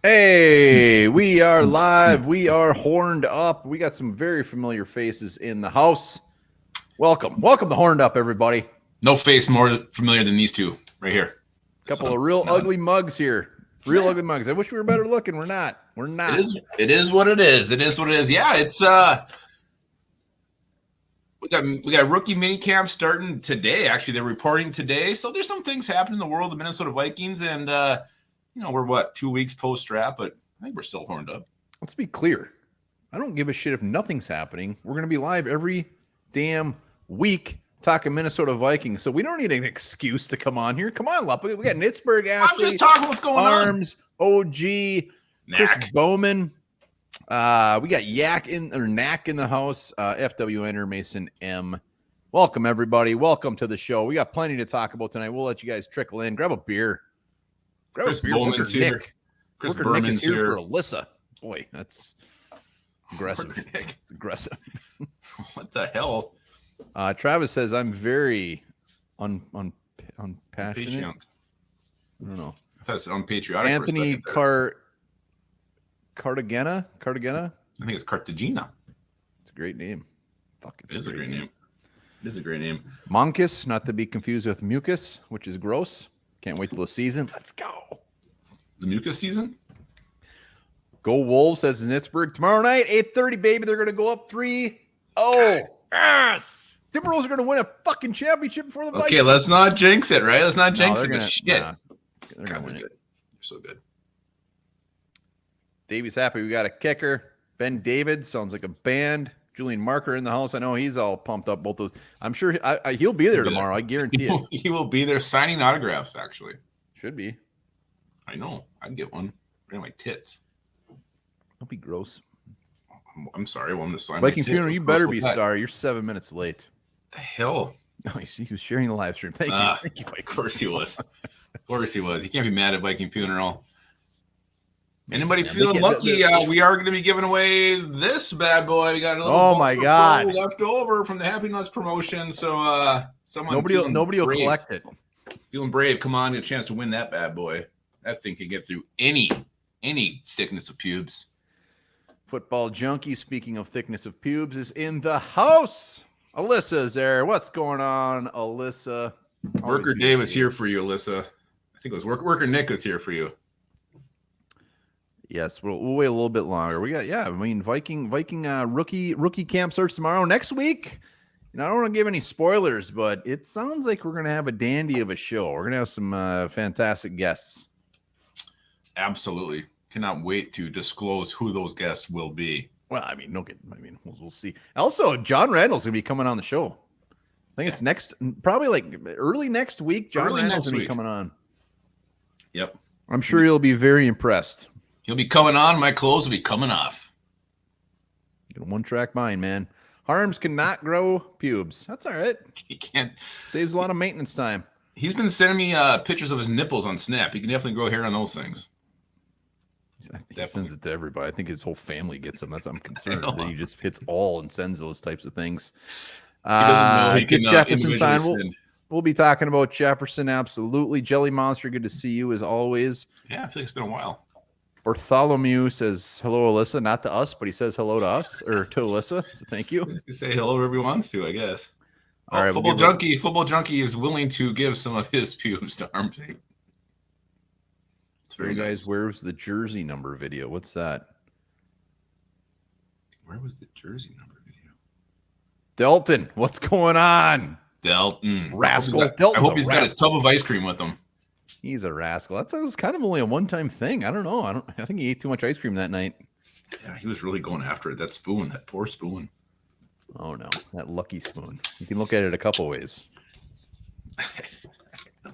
Hey, we are live. We are horned up. We got some very familiar faces in the house. Welcome to Horned Up, everybody. No face more familiar than these two right here. Couple of real ugly mugs here. Real ugly mugs. I wish we were better looking. We're not. We're not. It is what it is. It is what it is. Yeah, it's we got rookie mini camp starting today. Actually, they're reporting today. So there's some things happening in the world of Minnesota Vikings, and we're what, 2 weeks post draft, but I think we're still horned up. Let's be clear. I don't give a shit if nothing's happening. We're gonna be live every damn week talking Minnesota Vikings. So we don't need an excuse to come on here. Come on, Lup. We got Nitzberg, Ashley, I'm just talking what's going Arms, on. OG, Knack. Chris Bowman. We got Knack in the house. FW Enter Mason M. Welcome everybody. Welcome to the show. We got plenty to talk about tonight. We'll let you guys trickle in. Grab a beer. Chris Bowman's here. Chris Berman's here for Alyssa. Boy, that's aggressive. It's aggressive. What the hell? Travis says I'm very unpassionate. Patient. I don't know. I thought it said unpatriotic. Anthony Cartagena. I think it's Cartagena. It's a great name. Fuck, It is a great name. It is a great name. Monkus, not to be confused with mucus, which is gross. Can't wait till the season. Let's go. The mucus season? Go Wolves, says Nitzberg. Tomorrow night, 8:30, baby. They're going to go up 3-0. Yes. Timberwolves are going to win a fucking championship before the Vikings. Okay, let's not jinx it, right? Let's not jinx it. Gonna, Shit. they're going to win Good. it. You're so good. Davey's happy. We got a kicker. Ben David sounds like a band. Julian Marker in the house. I know he's all pumped up. Both those. I'm sure he'll be there tomorrow. I guarantee it. He will be there signing autographs, actually. Should be. I know. I'd get one. Right in my tits. Don't be gross. I'm sorry. Well, I'm just signing Viking my tits. Funeral, you better be sorry. You're 7 minutes late. The hell? Oh, he was sharing the live stream. Thank you. Thank you, Viking. Of course he was. Of course he was. You can't be mad at Viking Funeral. Anybody feeling lucky? We are going to be giving away this bad boy. We got a little my God left over from the Happy Nuts promotion. So nobody will collect it. Feeling brave, come on, get a chance to win that bad boy. That thing can get through any thickness of pubes. Football Junkie, speaking of thickness of pubes, is in the house. Alyssa is there. What's going on, Alyssa? Worker Dave is here for you, Alyssa. I think it was Worker Nick is here for you. Yes, we'll wait a little bit longer. We got, Viking rookie camp starts tomorrow. Next week, I don't want to give any spoilers, but it sounds like we're going to have a dandy of a show. We're going to have some fantastic guests. Absolutely. Cannot wait to disclose who those guests will be. Well, we'll see. Also, John Randall's going to be coming on the show. I think it's probably like early next week. John Randall's going to be coming on. Yep. I'm sure he'll be very impressed. He'll be coming on. My clothes will be coming off. Get a one-track mind, man. Harms cannot grow pubes. That's all right. He can't. Saves a lot of maintenance time. He's been sending me pictures of his nipples on Snap. He can definitely grow hair on those things. He sends it to everybody. I think his whole family gets them. That's I'm concerned. That he just hits all and sends those types of things. He doesn't know he can Jefferson sign. We'll be talking about Jefferson. Absolutely. Jelly Monster, good to see you as always. Yeah, I feel like it's been a while. Bartholomew says hello, Alyssa. Not to us, but he says hello to us or to Alyssa. So thank you. He say hello wherever he wants to, I guess. All right, Football Junkie is willing to give some of his pubes to Armsy. It's very guys. nice. Where's the jersey number video? What's that? Where was the jersey number video? Delton, what's going on? Delton, rascal. I hope he's got his tub of ice cream with him. He's a rascal. That was kind of only a one-time thing. I don't know. I think he ate too much ice cream that night. Yeah, he was really going after it. That spoon, that poor spoon. Oh no, that lucky spoon. You can look at it a couple ways.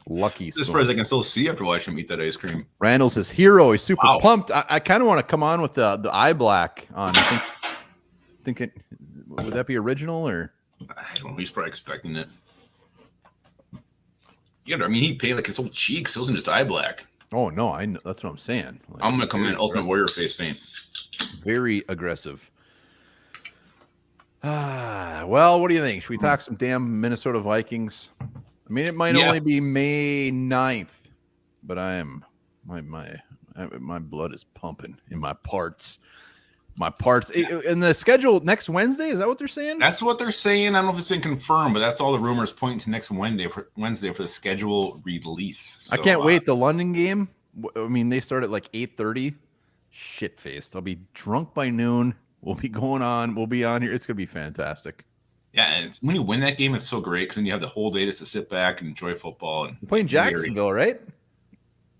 Lucky spoon. As far as I can still see after watching him eat that ice cream. Randall says hero. He's super pumped. I kind of want to come on with the eye black on. Would that be original or? I don't know. He's probably expecting it. Yeah, I mean, he painted like his whole cheeks. It wasn't just eye black. Oh no, I know. That's what I'm saying. Like, I'm gonna come in Ultimate Warrior face paint. Very aggressive. Well, what do you think? Should we talk some damn Minnesota Vikings? I mean, it might only be May 9th, but I am my My blood is pumping in my parts. And the schedule next Wednesday, is that what they're saying? That's what they're saying. I don't know if it's been confirmed, but that's all the rumors pointing to next Wednesday for the schedule release. So, I can't wait. The London game. I mean, they start at like 8:30. Shit faced. I'll be drunk by noon. We'll be going on. We'll be on here. It's gonna be fantastic. Yeah, and when you win that game, it's so great because then you have the whole day just to sit back and enjoy football. And we're playing Jacksonville, right?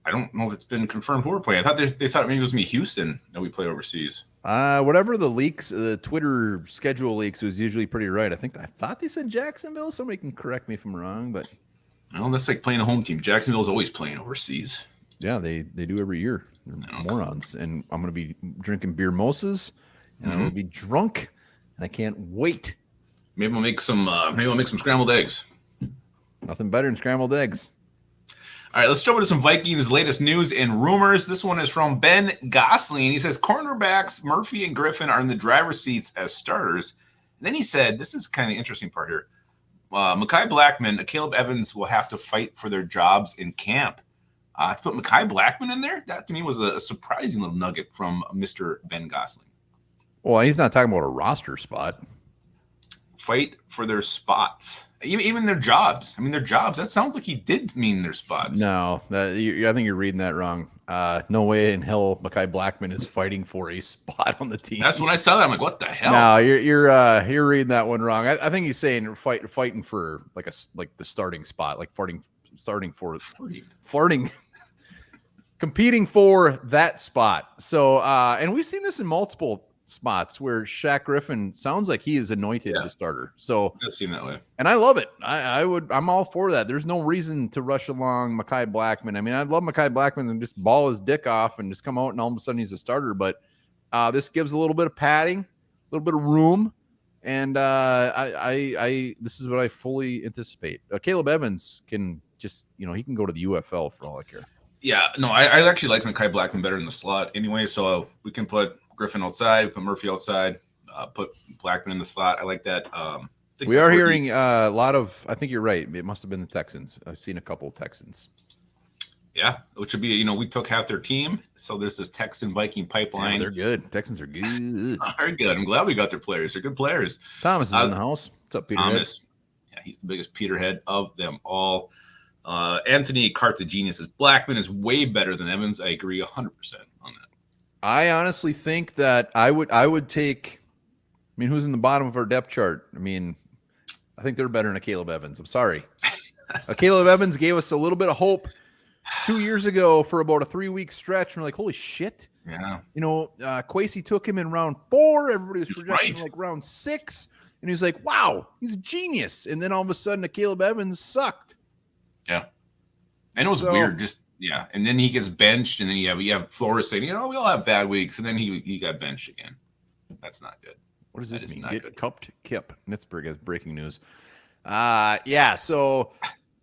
I don't know if it's been confirmed who we're playing. I thought they thought maybe it was gonna be Houston that we play overseas. Whatever the leaks, the Twitter schedule leaks was usually pretty right. I thought they said Jacksonville. Somebody can correct me if I'm wrong, but well, that's like playing a home team. Jacksonville's always playing overseas. Yeah, they do every year. They're morons. And I'm gonna be drinking beer mimosas, and I'm gonna be drunk, and I can't wait. Maybe we'll make some. Maybe we'll make some scrambled eggs. Nothing better than scrambled eggs. All right, let's jump into some Vikings latest news and rumors. This one is from Ben Gosling. He says cornerbacks Murphy and Griffin are in the driver's seats as starters. And then he said, this is kind of the interesting part here. Mekhi Blackman and Caleb Evans will have to fight for their jobs in camp. To put Mekhi Blackman in there, that to me was a surprising little nugget from Mr. Ben Gosling. Well, he's not talking about a roster spot. Fight for their spots, even their jobs. I mean, their jobs. That sounds like he did mean their spots. No, I think you're reading that wrong. No way in hell Mekhi Blackman is fighting for a spot on the team. That's when I saw that. I'm like, what the hell? No, you're reading that one wrong. I think he's saying fighting for like the starting spot, like farting, competing for that spot. So, and we've seen this in multiple spots where Shaq Griffin sounds like he is anointed the starter. So it does seem that way. And I love it. I'm all for that. There's no reason to rush along Mekhi Blackman. I mean, I'd love Mekhi Blackman to just ball his dick off and just come out and all of a sudden he's a starter. But this gives a little bit of padding, a little bit of room. And this is what I fully anticipate. Caleb Evans can just, he can go to the UFL for all I care. Yeah, no, I actually like Mekhi Blackman better in the slot anyway. So we can put Griffin outside, put Murphy outside, put Blackman in the slot. I like that. We are hearing a lot of, I think you're right. It must have been the Texans. I've seen a couple of Texans. Yeah, which would be, we took half their team. So there's this Texan Viking pipeline. Yeah, they're good. Texans are good. They're good. I'm glad we got their players. They're good players. Thomas is in the house. What's up, Peter? Thomas. Yeah, he's the biggest Peterhead of them all. Anthony Carthagena says Blackman is way better than Evans. I agree 100% on that. I honestly think that I would take, who's in the bottom of our depth chart? I think they're better than Caleb Evans. I'm sorry. Caleb Evans gave us a little bit of hope 2 years ago for about a 3-week stretch. And we're like, holy shit. Yeah. Kwesi took him in round 4. Everybody was projecting like round 6. And he was like, wow, he's a genius. And then all of a sudden, Caleb Evans sucked. Yeah. And it was weird. Yeah, and then he gets benched, and then you have Flores saying, we all have bad weeks, and then he got benched again. That's not good. What does this mean? Get cupped, Kip. Nitzberg has breaking news. Yeah. So,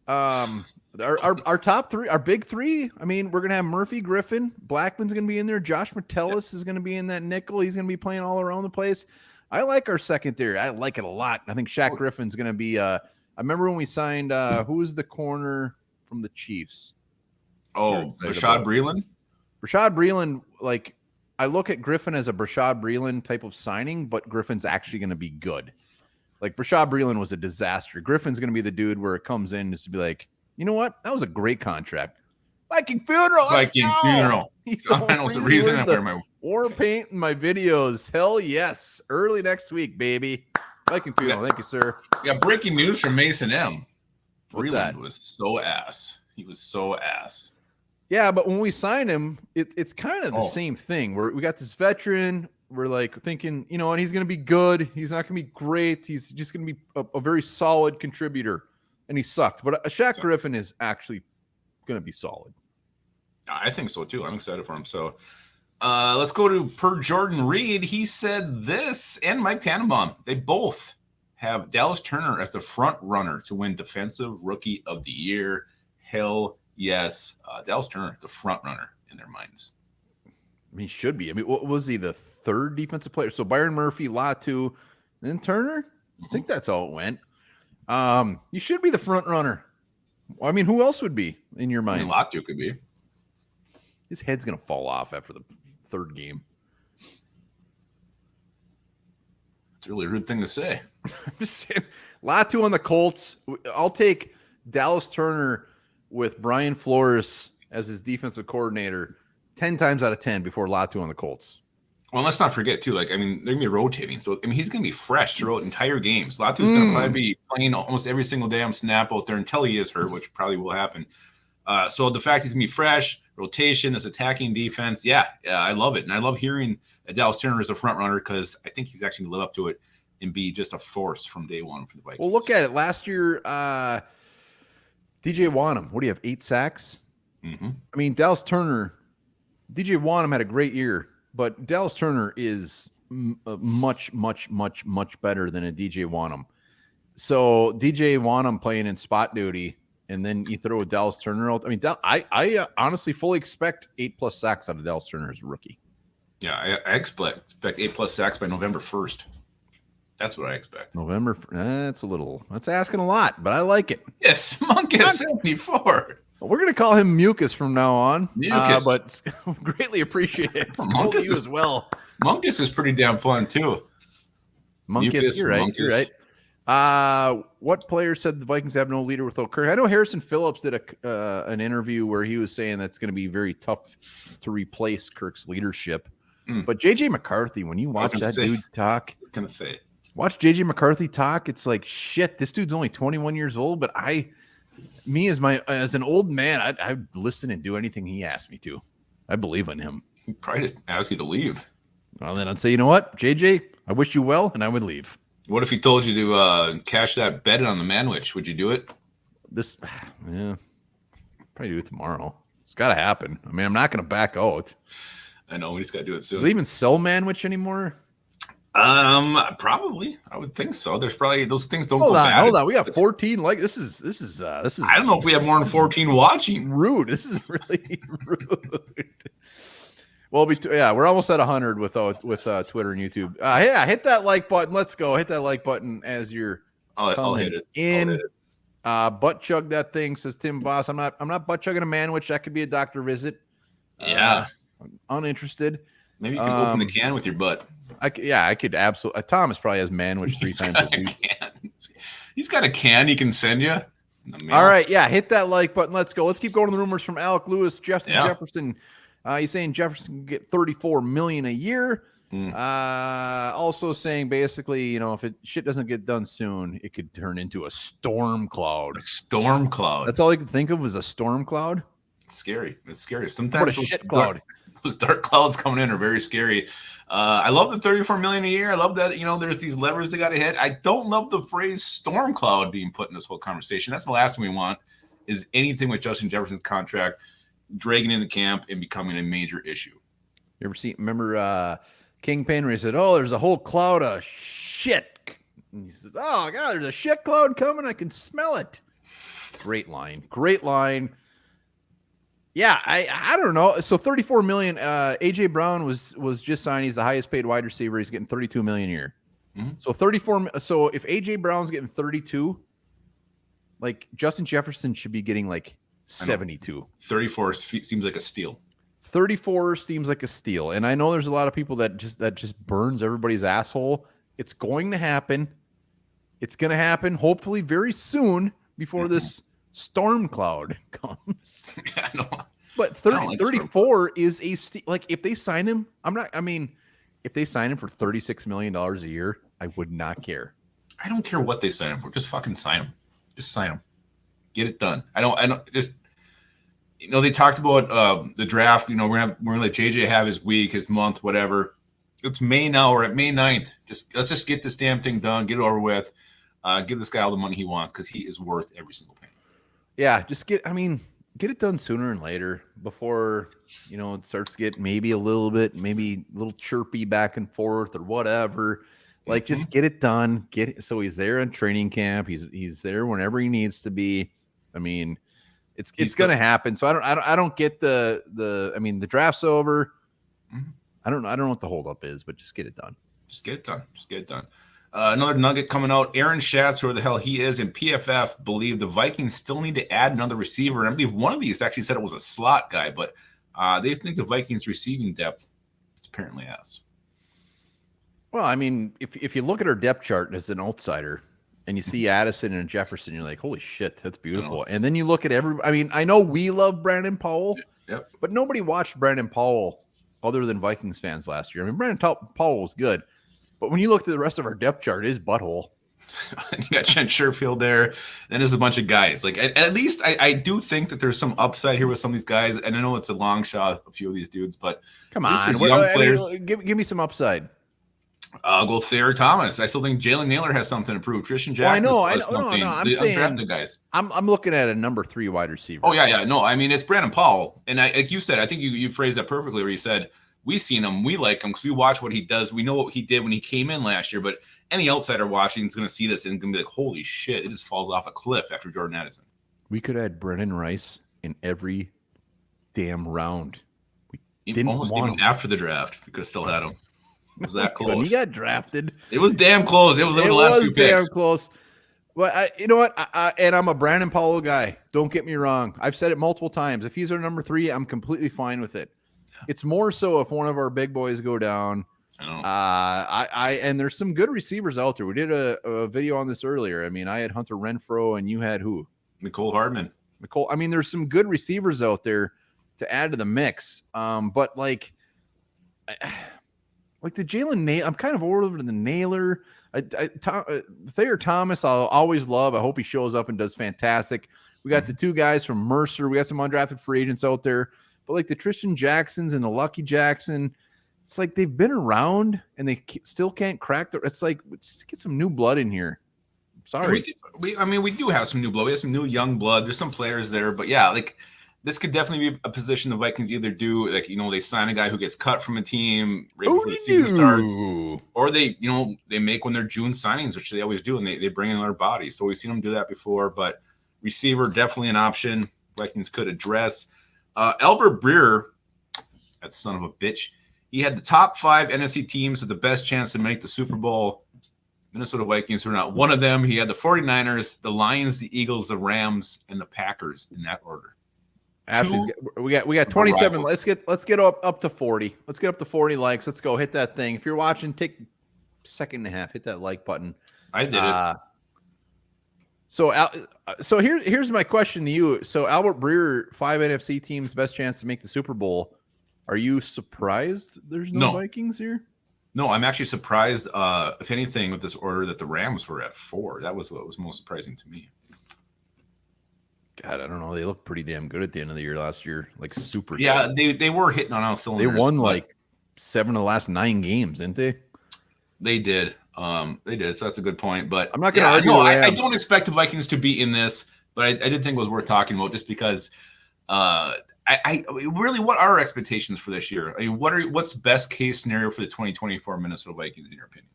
our top 3, our big 3. We're gonna have Murphy, Griffin, Blackman's gonna be in there. Josh Metellus is gonna be in that nickel. He's gonna be playing all around the place. I like our secondary. I like it a lot. I think Shaq Griffin's gonna be. I remember when we signed. Who was the corner from the Chiefs? Oh, Rashad Breeland? Rashad Breeland, I look at Griffin as a Rashad Breeland type of signing, but Griffin's actually going to be good. Rashad Breeland was a disaster. Griffin's going to be the dude where it comes in just to be like, you know what? That was a great contract. Viking funeral. Viking funeral. That was the reason I wear my war paint in my videos. Hell yes. Early next week, baby. Viking funeral. Thank you, sir. Yeah, breaking news from Mason M. What's that? Breeland was so ass. He was so ass. Yeah, but when we sign him, it's kind of the same thing. We got this veteran. We're thinking, and he's going to be good. He's not going to be great. He's just going to be a very solid contributor, and he sucked. But Shaq Griffin is actually going to be solid. I think so too. I'm excited for him. So let's go to per Jordan Reed. He said this, and Mike Tannenbaum. They both have Dallas Turner as the front runner to win Defensive Rookie of the Year. Hell yes, Dallas Turner, the front runner in their minds. He should be. What was he, the 3rd defensive player? So Byron Murphy, Latu, and then Turner? I think that's how it went. You should be the front runner. Who else would be in your mind? Latu could be. His head's gonna fall off after the third game. It's a really rude thing to say. I'm just saying, Latu on the Colts. I'll take Dallas Turner with Brian Flores as his defensive coordinator 10 times out of 10 before Latu on the Colts. Well, let's not forget, too, like, I mean, they're going to be rotating. So, I mean, he's going to be fresh throughout entire games. Latu's going to probably be playing almost every single damn snap out there until he is hurt, which probably will happen. So the fact he's going to be fresh, rotation, this attacking defense, yeah, I love it. And I love hearing that Dallas Turner is a front runner because I think he's actually going to live up to it and be just a force from day one for the Vikings. Well, look at it. Last year, DJ Wanham, what do you have, 8 sacks? Mm-hmm. I mean, Dallas Turner, DJ Wanham had a great year, but Dallas Turner is much, much, much, much better than a DJ Wanham. So DJ Wanham playing in spot duty, and then you throw a Dallas Turner out. I mean, I honestly fully expect 8+ sacks out of Dallas Turner as a rookie. Yeah, I expect 8+ sacks by November 1st. That's what I expect. November, that's asking a lot, but I like it. Yes, Munkus 74. We're going to call him Mucus from now on, but greatly appreciate it. Munkus you as well. Munkus is pretty damn fun, too. Munkus, you're right. Munkus. You're right. What player said the Vikings have no leader without Kirk? I know Harrison Phillips did an interview where he was saying that's going to be very tough to replace Kirk's leadership. But J.J. McCarthy, when you watch that dude talk, watch J.J. McCarthy talk, it's like, shit, this dude's only 21 years old, but as an old man, I'd listen and do anything he asked me to. I believe in him. He'd probably just ask you to leave. Well, then I'd say, you know what, JJ, I wish you well, and I would leave. What if he told you to cash that bet on the Manwich? Would you do it? Probably do it tomorrow. It's got to happen. I mean, I'm not going to back out. I know, we just got to do it soon. Do they even sell Manwich anymore? Probably. I would think so. There's probably those things don't go bad. Hold on. We got 14. Like this is. I don't know if we have more than 14 watching. Rude. This is really rude. Well, we're almost at 100 with Twitter and YouTube. Hit that like button. Let's go. Hit that like button as you're. I'll hit it. In. Butt chug that thing, says Tim Voss. I'm not butt chugging a Manwich. That could be a doctor visit. Yeah. I'm uninterested. Maybe you can open the can with your butt. I could absolutely. Thomas probably has Manwich 3 times a week. He's got a can he can send you. All right, hit that like button. Let's go. Let's keep going to the rumors from Alec Lewis, Jefferson. He's saying Jefferson can get $34 million a year. Also saying basically, if shit doesn't get done soon, it could turn into a storm cloud. Storm cloud. That's all I can think of was a storm cloud. It's scary. It's scary. Sometimes what a shit cloud. Those dark clouds coming in are very scary. I love the $34 million a year. I love that, there's these levers they got to hit. I don't love the phrase storm cloud being put in this whole conversation. That's the last thing we want is anything with Justin Jefferson's contract dragging into camp and becoming a major issue. You ever remember Kingpin where he said, oh, there's a whole cloud of shit. And he says, oh, God, there's a shit cloud coming. I can smell it. Great line. Yeah, I don't know. So $34 million. AJ Brown was just signed. He's the highest paid wide receiver. He's getting $32 million a year. Mm-hmm. So 34. So if AJ Brown's getting 32, like Justin Jefferson should be getting like 72. 34 seems like a steal. 34 seems like a steal. And I know there's a lot of people that just burns everybody's asshole. It's going to happen. It's going to happen hopefully very soon before this storm cloud comes. Yeah, I know. But 34 is like if they sign him, if they sign him for $36 million a year, I would not care. I don't care what they sign him for. Just fucking sign him. Just sign him. Get it done. I don't just they talked about the draft, we're gonna let JJ have his week, his month, whatever. It's May now, we're at May 9th. Let's just get this damn thing done, get it over with. Give this guy all the money he wants because he is worth every single penny. Yeah, just get it done sooner and later before, it starts to get maybe a little chirpy back and forth or whatever. Like, just get it done. So he's there in training camp. He's there whenever he needs to be. I mean, it's going to happen. So I don't get the draft's over. Mm-hmm. I don't know what the holdup is, but just get it done. Just get it done. Another nugget coming out. Aaron Schatz, whoever the hell he is, in PFF believe the Vikings still need to add another receiver. And I believe one of these actually said it was a slot guy, but They think the Vikings receiving depth is apparently ass. Well, I mean, if you look at our depth chart as an outsider and you see Addison and Jefferson, you're like, holy shit, that's beautiful. And then you look at I mean, I know we love Brandon Powell, but nobody watched Brandon Powell other than Vikings fans last year. I mean, Brandon Powell was good, but when you look at the rest of our depth chart, it is butthole. You got Trent Sherfield there, and there's a bunch of guys. Like at least I do think that there's some upside here with some of these guys. And I know it's a long shot, a few of these dudes, but come on, young players. I mean, give me some upside. I'll go Thayer Thomas. I still think Jalen Naylor has something to prove. Tristan Jackson. Well, I know. I'm saying undrafted guys. I'm looking at a number 3 wide receiver. Oh yeah. No, I mean it's Brandon Powell, and like you said, I think you phrased that perfectly. Where you said we seen him, we like him because we watch what he does. We know what he did when he came in last year. But any outsider watching is going to see this and going to be like, holy shit! It just falls off a cliff after Jordan Addison. We could add Brennan Rice in every damn round. Even after the draft, we could have still had him. It was that close. When he got drafted. It was damn close. It was the last few picks. Damn close. Well, you know what? And I'm a Brandon Powell guy. Don't get me wrong. I've said it multiple times. If he's our number 3, I'm completely fine with it. Yeah. It's more so if one of our big boys go down. And there's some good receivers out there. We did a video on this earlier. I mean, I had Hunter Renfrow, and you had who? Mecole Hardman. I mean, there's some good receivers out there to add to the mix. But like the Jalen Naylor, I'm kind of over the Naylor. Thayer Thomas, I'll always love. I hope he shows up and does fantastic. We got the 2 guys from Mercer. We got some undrafted free agents out there. But like the Tristan Jacksons and the Lucky Jackson, it's like they've been around and they still can't crack the. It's like, let's get some new blood in here. Sorry. We do have some new blood. We have some new young blood. There's some players there. But yeah, like this could definitely be a position the Vikings either do, like, they sign a guy who gets cut from a team right before the season starts, or they make when they're June signings, which they always do, and they bring in their bodies. So we've seen them do that before, but receiver, definitely an option Vikings could address. Albert Breer, that son of a bitch, he had the top 5 NFC teams with the best chance to make the Super Bowl. Minnesota Vikings were not one of them. He had the 49ers, the Lions, the Eagles, the Rams, and the Packers in that order. We got 27. Let's get up to 40. Let's get up to 40 likes. Let's go hit that thing. If you're watching, take a second and a half. Hit that like button. I did it. So here's my question to you. So Albert Breer, 5 NFC teams, best chance to make the Super Bowl. Are you surprised there's no Vikings here? No, I'm actually surprised. If anything, with this order that the Rams were at 4. That was what was most surprising to me. God, I don't know. They looked pretty damn good at the end of the year last year. Like super. Yeah, they were hitting on all cylinders. They won like 7 of the last 9 games, didn't they? They did. They did. So that's a good point. But I'm not going to argue. No, I don't expect the Vikings to be in this, but I did think it was worth talking about just because. I really, what are our expectations for this year? I mean, what's best case scenario for the 2024 Minnesota Vikings in your opinion?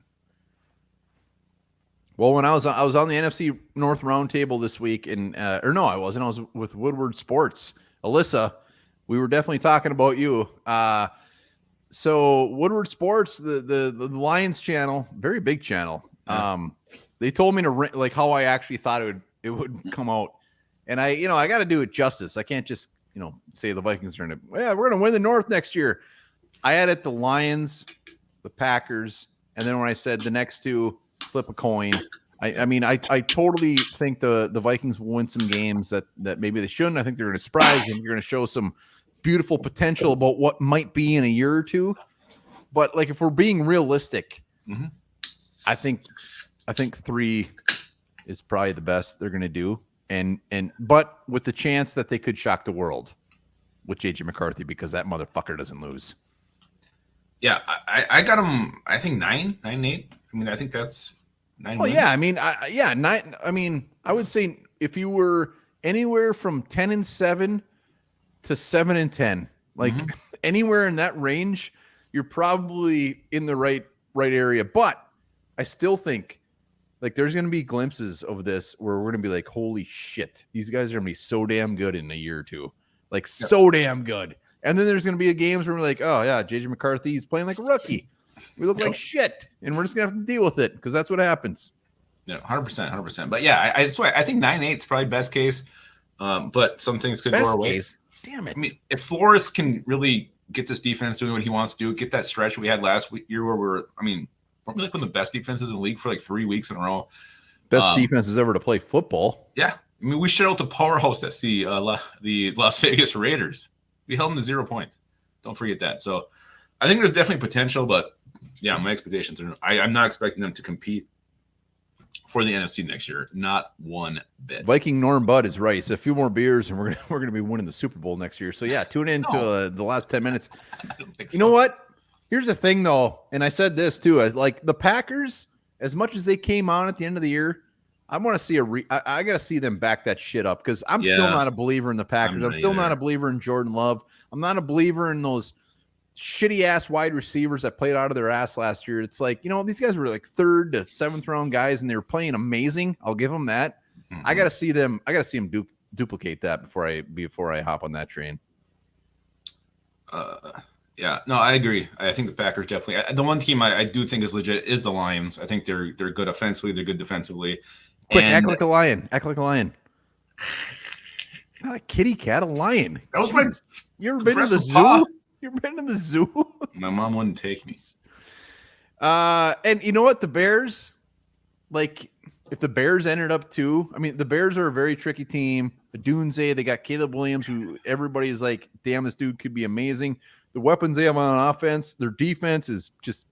Well, when I was on the NFC North Roundtable this week, and or no, I wasn't. I was with Woodward Sports. Alyssa, we were definitely talking about you. So Woodward Sports, the Lions channel, very big channel. They told me to like how I actually thought it would come out, and I got to do it justice. I can't just say the Vikings are we're going to win the North next year. I had it the Lions, the Packers, and then when I said the next 2. Flip a coin. I mean, I totally think the Vikings will win some games that maybe they shouldn't. I think they're going to surprise them. You're going to show some beautiful potential about what might be in a year or 2. But like, if we're being realistic, I think 3 is probably the best they're going to do. But with the chance that they could shock the world with JJ McCarthy, because that motherfucker doesn't lose. Yeah, I got him. I think 9, 8. I mean, I think that's 9. Well, yeah. I mean, 9. I mean, I would say if you were anywhere from 10-7 to 7-10, like anywhere in that range, you're probably in the right area. But I still think like there's going to be glimpses of this where we're going to be like, holy shit, these guys are going to be so damn good in a year or 2, like so damn good. And then there's going to be games where we're like, oh yeah, JJ McCarthy is playing like a rookie. We look like shit, and we're just gonna have to deal with it because that's what happens. Yeah, 100%. But yeah, that's why I think 9-8 is probably best case. But some things could go our way. Damn it. I mean, if Flores can really get this defense doing what he wants to do, get that stretch we had last year where we're one of the best defenses in the league for like 3 weeks in a row. Best defenses ever to play football. Yeah. I mean, we shut out the powerhouse. That's the Las Vegas Raiders. We held them to 0 points. Don't forget that. So I think there's definitely potential, but yeah, my expectations are I'm not expecting them to compete for the NFC next year. Not one bit. Viking Norm Bud is right. So a few more beers and we're gonna be winning the Super Bowl next year. So yeah, tune in to the last 10 minutes. I don't think you know what? Here's the thing though, and I said this too, as like the Packers, as much as they came on at the end of the year, I want to see I got to see them back that shit up because I'm still not a believer in the Packers. I'm still not a believer in Jordan Love. I'm not a believer in those shitty ass wide receivers that played out of their ass last year. It's like, these guys were like 3rd to 7th round guys and they were playing amazing. I'll give them that. Mm-hmm. I got to see them duplicate that before I hop on that train. Yeah, no, I agree. I think the Packers definitely. The one team I do think is legit is the Lions. I think they're good offensively. They're good defensively. Quick, act like a lion. Act like a lion. Not a kitty cat, a lion. That was my. You ever been to the zoo? You ever been to the zoo? My mom wouldn't take me. And you know what? The Bears, like, if the Bears ended up too, I mean, the Bears are a very tricky team. The Dunze, they got Caleb Williams, who everybody's like, damn, this dude could be amazing. The weapons they have on offense, their defense is just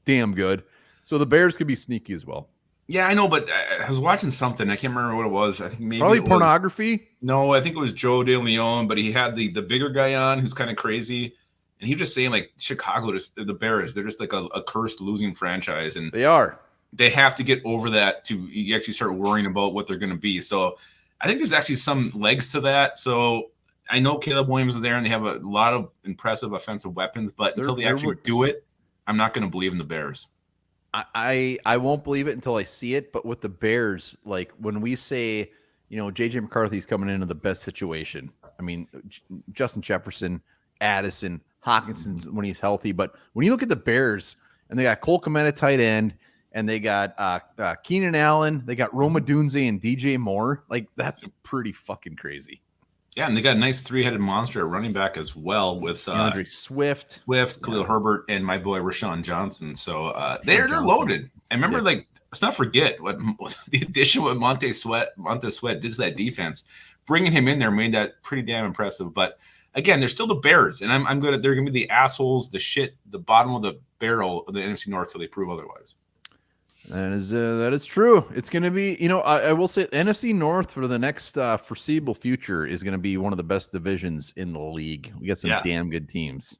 damn good. So the Bears could be sneaky as well. Yeah, I know, but I was watching something. I can't remember what it was. I think maybe probably pornography. No, I think it was Joe DeLeon, but he had the bigger guy on who's kind of crazy. And he was just saying, like, Chicago, the Bears, they're just like a cursed losing franchise. And they are. They have to get over that to actually start worrying about what they're going to be. So I think there's actually some legs to that. So I know Caleb Williams is there and they have a lot of impressive offensive weapons, but until they actually do it, I'm not going to believe in the Bears. I won't believe it until I see it. But with the Bears, like when we say, JJ McCarthy's coming into the best situation. I mean, Justin Jefferson, Addison, Hawkinson when he's healthy. But when you look at the Bears and they got Cole Kmet at tight end and they got Keenan Allen, they got Roma Dunze and DJ Moore. Like that's pretty fucking crazy. Yeah, and they got a nice 3-headed monster at running back as well with Andre Swift, Khalil Herbert, and my boy Rashawn Johnson. So they're loaded. And remember, like, let's not forget what the addition of Montez Sweat did to that defense. Bringing him in there made that pretty damn impressive. But again, they're still the Bears, and they're gonna be the assholes, the bottom of the barrel of the NFC North till they prove otherwise. That is true. It's going to be, I will say NFC North for the next foreseeable future is going to be one of the best divisions in the league. We got some damn good teams.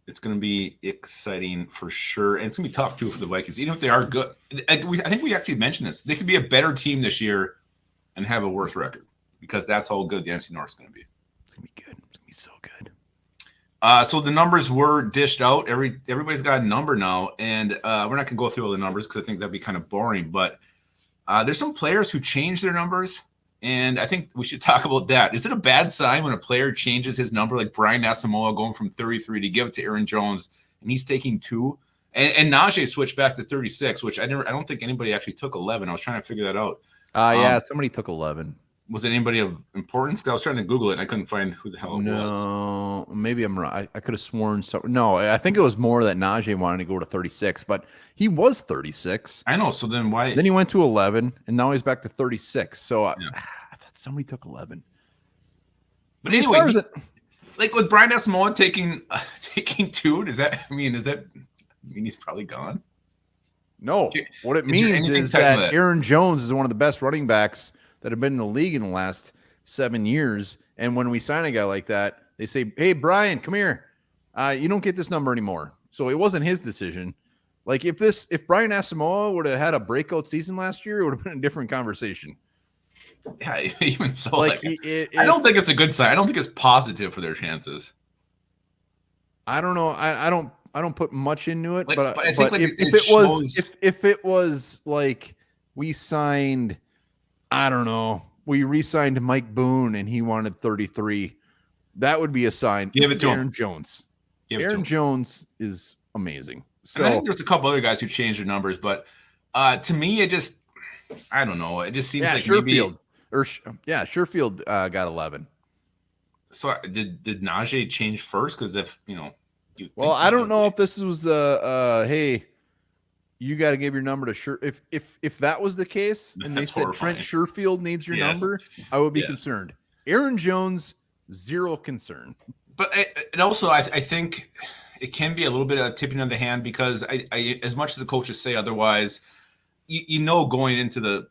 It's going to be exciting for sure. And it's going to be tough too for the Vikings. Even if they are good, I think we actually mentioned this. They could be a better team this year and have a worse record because that's how good the NFC North is going to be. It's going to be good. It's going to be so good. So the numbers were dished out. Everybody's got a number now, and we're not going to go through all the numbers because I think that'd be kind of boring. But there's some players who change their numbers, and I think we should talk about that. Is it a bad sign when a player changes his number, like Brian Asamoah going from 33 to give it to Aaron Jones, and he's taking 2, and Najee switched back to 36, which I don't think anybody actually took 11. I was trying to figure that out. Yeah, somebody took 11. Was it anybody of importance? Because I was trying to Google it and I couldn't find who the hell it was. No, maybe I'm right. I could have sworn so. No, I think it was more that Najee wanted to go to 36, but he was 36. I know. So then why? Then he went to 11, and now he's back to 36. So I thought somebody took 11. But anyway, like with Brian Asamoah taking 2, does that mean he's probably gone? No. What it means is that Aaron Jones is one of the best running backs that have been in the league in the last 7 years. And when we sign a guy like that, they say, hey, Brian, come here. You don't get this number anymore. So it wasn't his decision. Like if Brian Asamoah would have had a breakout season last year, it would have been a different conversation. Yeah, even so. I don't think it's a good sign. I don't think it's positive for their chances. I don't know. I don't put much into it, but I think if it was like we signed, I don't know. We re-signed Mike Boone and he wanted 33. That would be a sign. Give it to Aaron Jones. Aaron Jones is amazing. So I think there's a couple other guys who changed their numbers, but to me, I don't know. It just seems like Sherfield. Sherfield got 11. So did Najee change first? Because if well, I don't know if this was hey, you got to give your number to Sure. If that was the case, and they said horrifying. Trent Sherfield needs your number, I would be concerned. Aaron Jones, zero concern. But and also, I think it can be a little bit of a tipping of the hand because I as much as the coaches say otherwise, going into the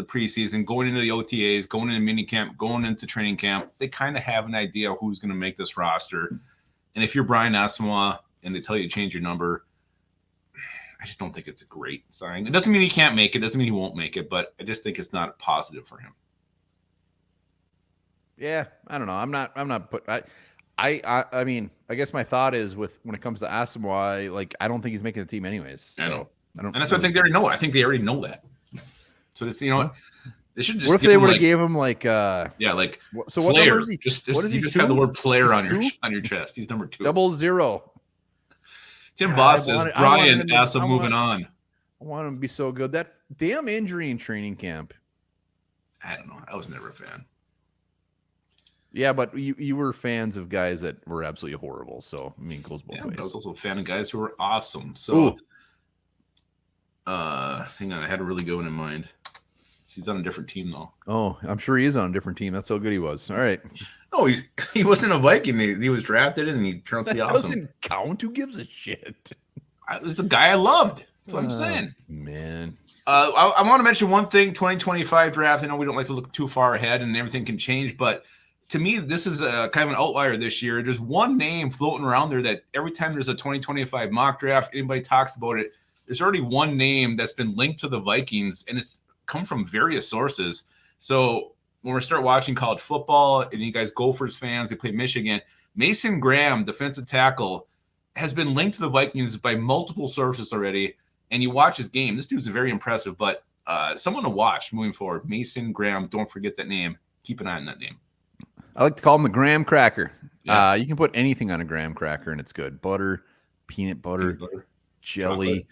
preseason, going into the OTAs, going into minicamp, going into training camp, they kind of have an idea of who's going to make this roster. And if you're Brian Asamoah and they tell you to change your number, I just don't think it's a great sign. It doesn't mean he can't make it. It doesn't mean he won't make it, but I just think it's not positive for him. Yeah, I don't know. I'm not I mean, I guess my thought is when it comes to Asamoah, like I don't think he's making the team anyways. So I know. And that's what I think they already know. I think they already know that. So this, what? They should just. What if they would have gave him like like so what player? Number is he? You just have the word player on your chest. He's number 2. 00. Tim Boss says Brian Asa moving on. I want him to be so good. That damn injury in training camp. I don't know. I was never a fan. Yeah, but you were fans of guys that were absolutely horrible. So I mean, it goes both ways. But I was also a fan of guys who were awesome. So, hang on, I had a really good one in mind. He's on a different team though. Oh, I'm sure he is on a different team. That's how good he was. All right. No, he wasn't a Viking. He was drafted and he turned out to be awesome. Doesn't count. Who gives a shit? It was a guy I loved. That's what I'm saying. Man. I want to mention one thing. 2025 draft. I know we don't like to look too far ahead and everything can change, but to me, this is a kind of an outlier this year. There's one name floating around there that every time there's a 2025 mock draft, anybody talks about it, there's already one name that's been linked to the Vikings, and it's come from various sources. So when we start watching college football, and you guys Gophers fans, they play Michigan, Mason Graham, defensive tackle, has been linked to the Vikings by multiple sources already, and you watch his game. This dude's very impressive, but someone to watch moving forward. Mason Graham, don't forget that name. Keep an eye on that name. I like to call him the graham cracker. Yeah. You can put anything on a graham cracker and it's good. Butter, peanut butter, jelly,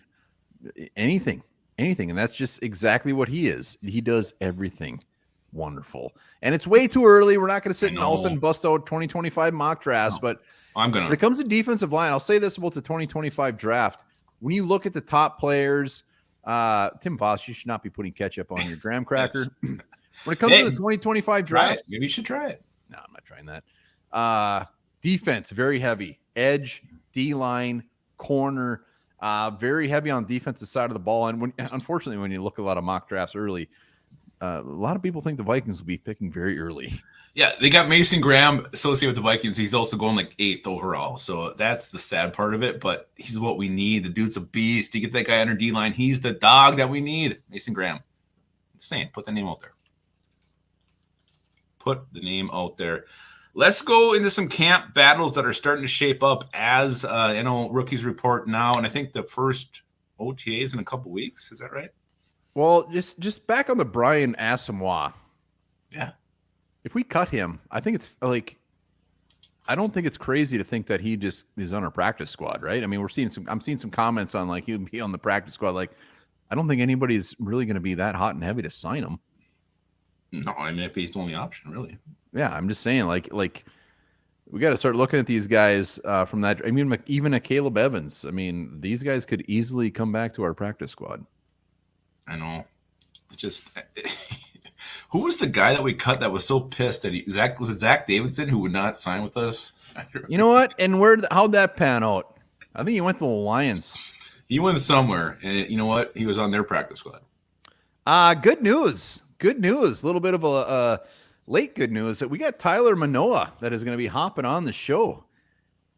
anything. And that's just exactly what he is. He does everything wonderful. And it's way too early. We're not going to sit and all of a sudden bust out 2025 mock drafts. But when it comes to defensive line, I'll say this about the 2025 draft. When you look at the top players, Tim Voss, you should not be putting ketchup on your graham cracker. When it comes to the 2025 draft, maybe you should try it. No, I'm not trying that. Defense, very heavy. Edge, D-line, corner, very heavy on defensive side of the ball. And unfortunately, when you look at a lot of mock drafts early, a lot of people think the Vikings will be picking very early. Yeah, they got Mason Graham associated with the Vikings. He's also going like 8th overall. So that's the sad part of it, but he's what we need. The dude's a beast. You get that guy under D-line. He's the dog that we need. Mason Graham. I'm saying, put the name out there. Put the name out there. Let's go into some camp battles that are starting to shape up as I know rookies report now, and I think the first OTA is in a couple weeks. Is that right? Well, just back on the Brian Asamoah. Yeah. If we cut him, I think it's like I don't think it's crazy to think that he just is on our practice squad, right? I mean, I'm seeing some comments on like he'd be on the practice squad. Like, I don't think anybody's really going to be that hot and heavy to sign him. No, I mean if he's the only option, really. Yeah, I'm just saying, like we got to start looking at these guys from that. I mean, even a Caleb Evans. I mean, these guys could easily come back to our practice squad. I know. Who was the guy that we cut that was so pissed that was it Zach Davidson who would not sign with us? You know what? And how'd that pan out? I think he went to the Lions. He went somewhere, and you know what? He was on their practice squad. Good news. Good news. A little bit of a late good news that we got Tyler Manoa that is going to be hopping on the show.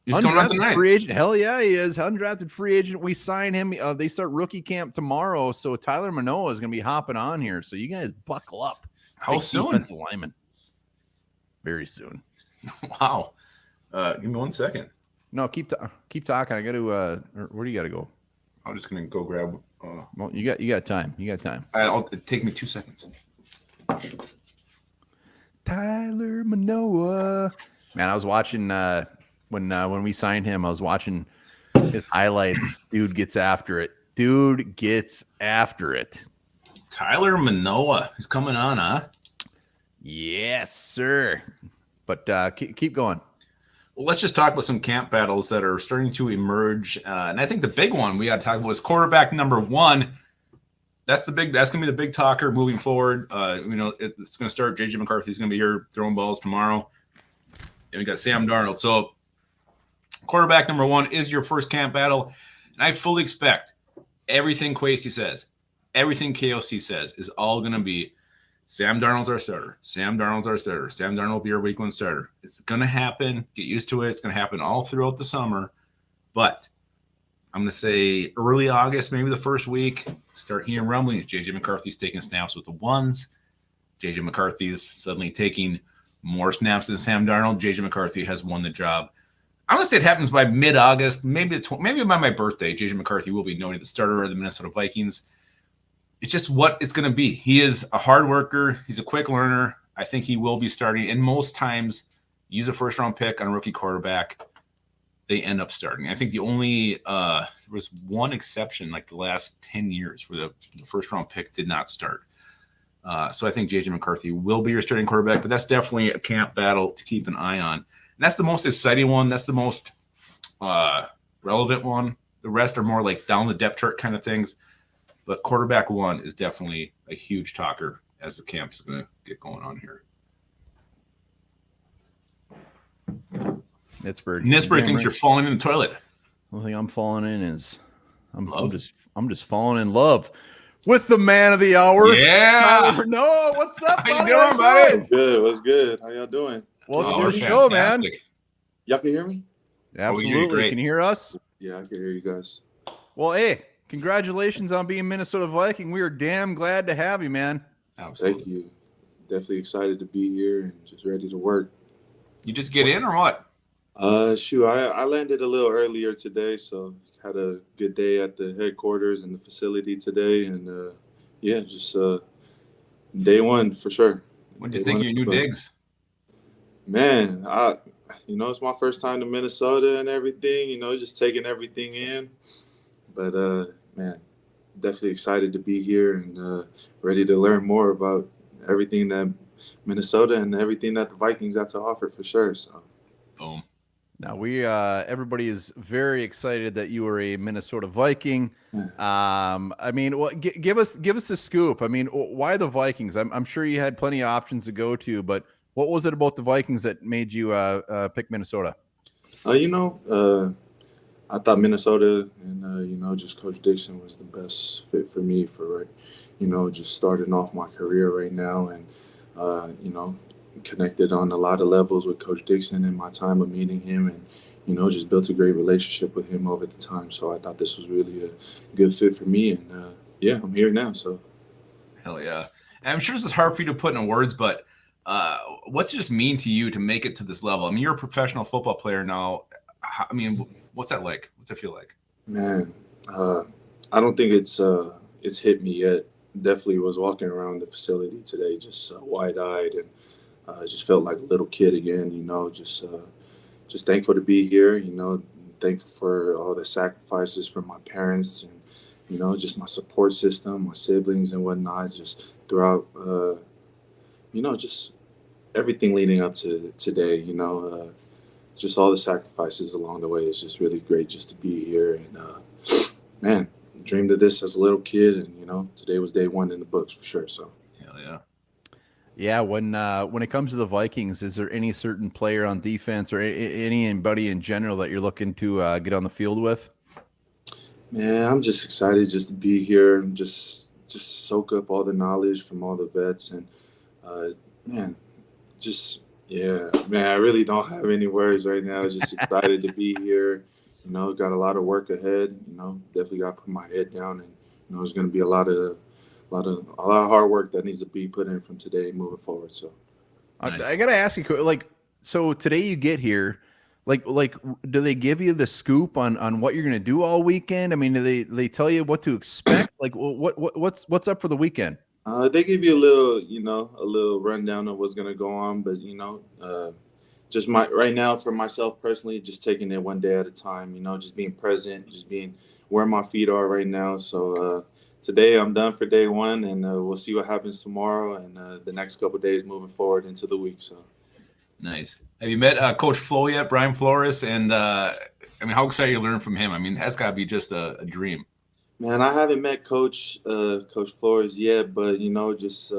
He's coming out tonight. Free agent. Hell yeah, he is. Undrafted free agent. We sign him. They start rookie camp tomorrow. So Tyler Manoa is going to be hopping on here. So you guys buckle up. How soon? Defensive lineman. Very soon. Wow. Give me 1 second. No, keep talking. I got to. Where do you got to go? I'm just going to go grab. Well, you got time. You got time. It'll take me 2 seconds. Tyler Manoa. Man, I was watching when we signed him. I was watching his highlights. Dude gets after it. Tyler Manoa. He's coming on, huh? Yes, sir. But keep going. Well, let's just talk about some camp battles that are starting to emerge. And I think the big one we got to talk about is quarterback number 1. That's going to be the big talker moving forward. It's going to start. JJ McCarthy's going to be here throwing balls tomorrow. And we got Sam Darnold. So quarterback number 1 is your first camp battle. And I fully expect everything Kwesi says, everything KOC says is all going to be Sam Darnold's our starter. Sam Darnold's our starter. Sam Darnold will be our week 1 starter. It's going to happen. Get used to it. It's going to happen all throughout the summer. But I'm going to say early August, maybe the first week, start hearing rumblings. JJ McCarthy's taking snaps with the 1s. JJ McCarthy is suddenly taking more snaps than Sam Darnold. JJ McCarthy has won the job. I'm going to say it happens by mid-August, maybe by my birthday. JJ McCarthy will be noted the starter of the Minnesota Vikings. It's just what it's going to be. He is a hard worker. He's a quick learner. I think he will be starting. And most times, use a first-round pick on a rookie quarterback, they end up starting. I think the only there was one exception, like the last 10 years, where the first-round pick did not start. So I think J.J. McCarthy will be your starting quarterback, but that's definitely a camp battle to keep an eye on. And that's the most exciting one. That's the most relevant one. The rest are more like down the depth chart kind of things. But quarterback 1 is definitely a huge talker as the camp is going to get going on here. Nisberg thinks you're falling in the toilet. The only thing I'm falling in is I'm just falling in love with the man of the hour. Yeah. Tyler Manoa, what's up? How you doing, buddy? Good. What's good? How y'all doing? Welcome to the show, man. Y'all can hear me? Absolutely. Can you hear us? Yeah, I can hear you guys. Well, hey, congratulations on being Minnesota Viking. We are damn glad to have you, man. Absolutely. Thank you. Definitely excited to be here and just ready to work. You just get in or what? I landed a little earlier today, so had a good day at the headquarters and the facility today, and just day 1 for sure. What do you think of your new digs? Man, it's my first time to Minnesota and everything. Just taking everything in. But man, definitely excited to be here and ready to learn more about everything that Minnesota and everything that the Vikings have to offer for sure. So, boom. Now everybody is very excited that you are a Minnesota Viking. I mean, give us a scoop. I mean, why the Vikings? I'm sure you had plenty of options to go to, but what was it about the Vikings that made you pick Minnesota? I thought Minnesota and just Coach Dixon was the best fit for me for just starting off my career right now, and connected on a lot of levels with Coach Dixon in my time of meeting him, and just built a great relationship with him over the time. So I thought this was really a good fit for me, and I'm here now. So hell yeah. And I'm sure this is hard for you to put in words, but what's it just mean to you to make it to this level? I mean, you're a professional football player now. I mean, what's that like? What's it feel like? Man, I don't think it's hit me yet. Definitely was walking around the facility today just wide-eyed, and just felt like a little kid again, just thankful to be here, thankful for all the sacrifices from my parents and, just my support system, my siblings and whatnot, just throughout, just everything leading up to today, just all the sacrifices along the way. Is just really great just to be here. And, man, dreamed of this as a little kid, and, today was day 1 in the books for sure. So. Hell yeah. Yeah, when it comes to the Vikings, is there any certain player on defense or anybody in general that you're looking to get on the field with? Man, I'm just excited just to be here and just soak up all the knowledge from all the vets, and I really don't have any words right now. Just excited to be here. Got a lot of work ahead. Definitely got to put my head down, and there's going to be a lot of hard work that needs to be put in from today moving forward. So, nice. I gotta ask you, so today you get here, do they give you the scoop on what you're gonna do all weekend? I mean, do they tell you what to expect? What's up for the weekend? They give you a little rundown of what's gonna go on, but just right now for myself personally, just taking it one day at a time. Just being present, just being where my feet are right now. So. Today I'm done for day 1, and we'll see what happens tomorrow and the next couple of days moving forward into the week. So, Nice. Have you met Coach Flo yet, Brian Flores? And I mean, how excited you to learn from him? I mean, that's got to be just a dream. Man, I haven't met Coach Flores yet, but just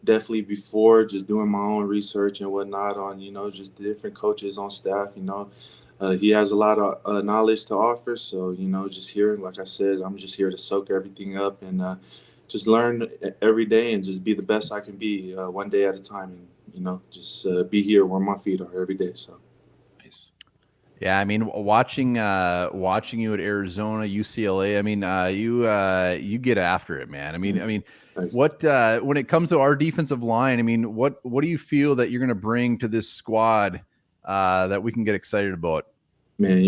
definitely before, just doing my own research and whatnot on just the different coaches on staff. He has a lot of knowledge to offer. So just here, like I said, I'm just here to soak everything up and just learn every day and just be the best I can be one day at a time. And just be here where my feet are every day. So. Nice. Yeah, I mean, watching you at Arizona, UCLA. I mean, you get after it, man. I mean, what when it comes to our defensive line, I mean, what do you feel that you're going to bring to this squad that we can get excited about? Man,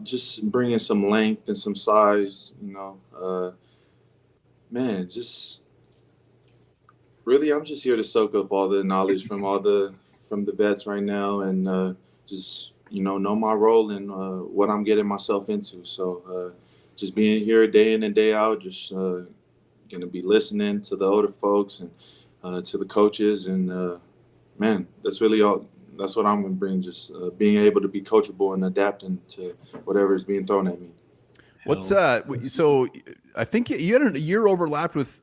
just bringing some length and some size. Man, just really, I'm just here to soak up all the knowledge from the vets right now, and just know my role and what I'm getting myself into. So just being here day in and day out, just going to be listening to the older folks and to the coaches. And, man, that's really all. That's what I'm going to bring, just being able to be coachable and adapting to whatever is being thrown at me. What's so I think you had a year overlapped with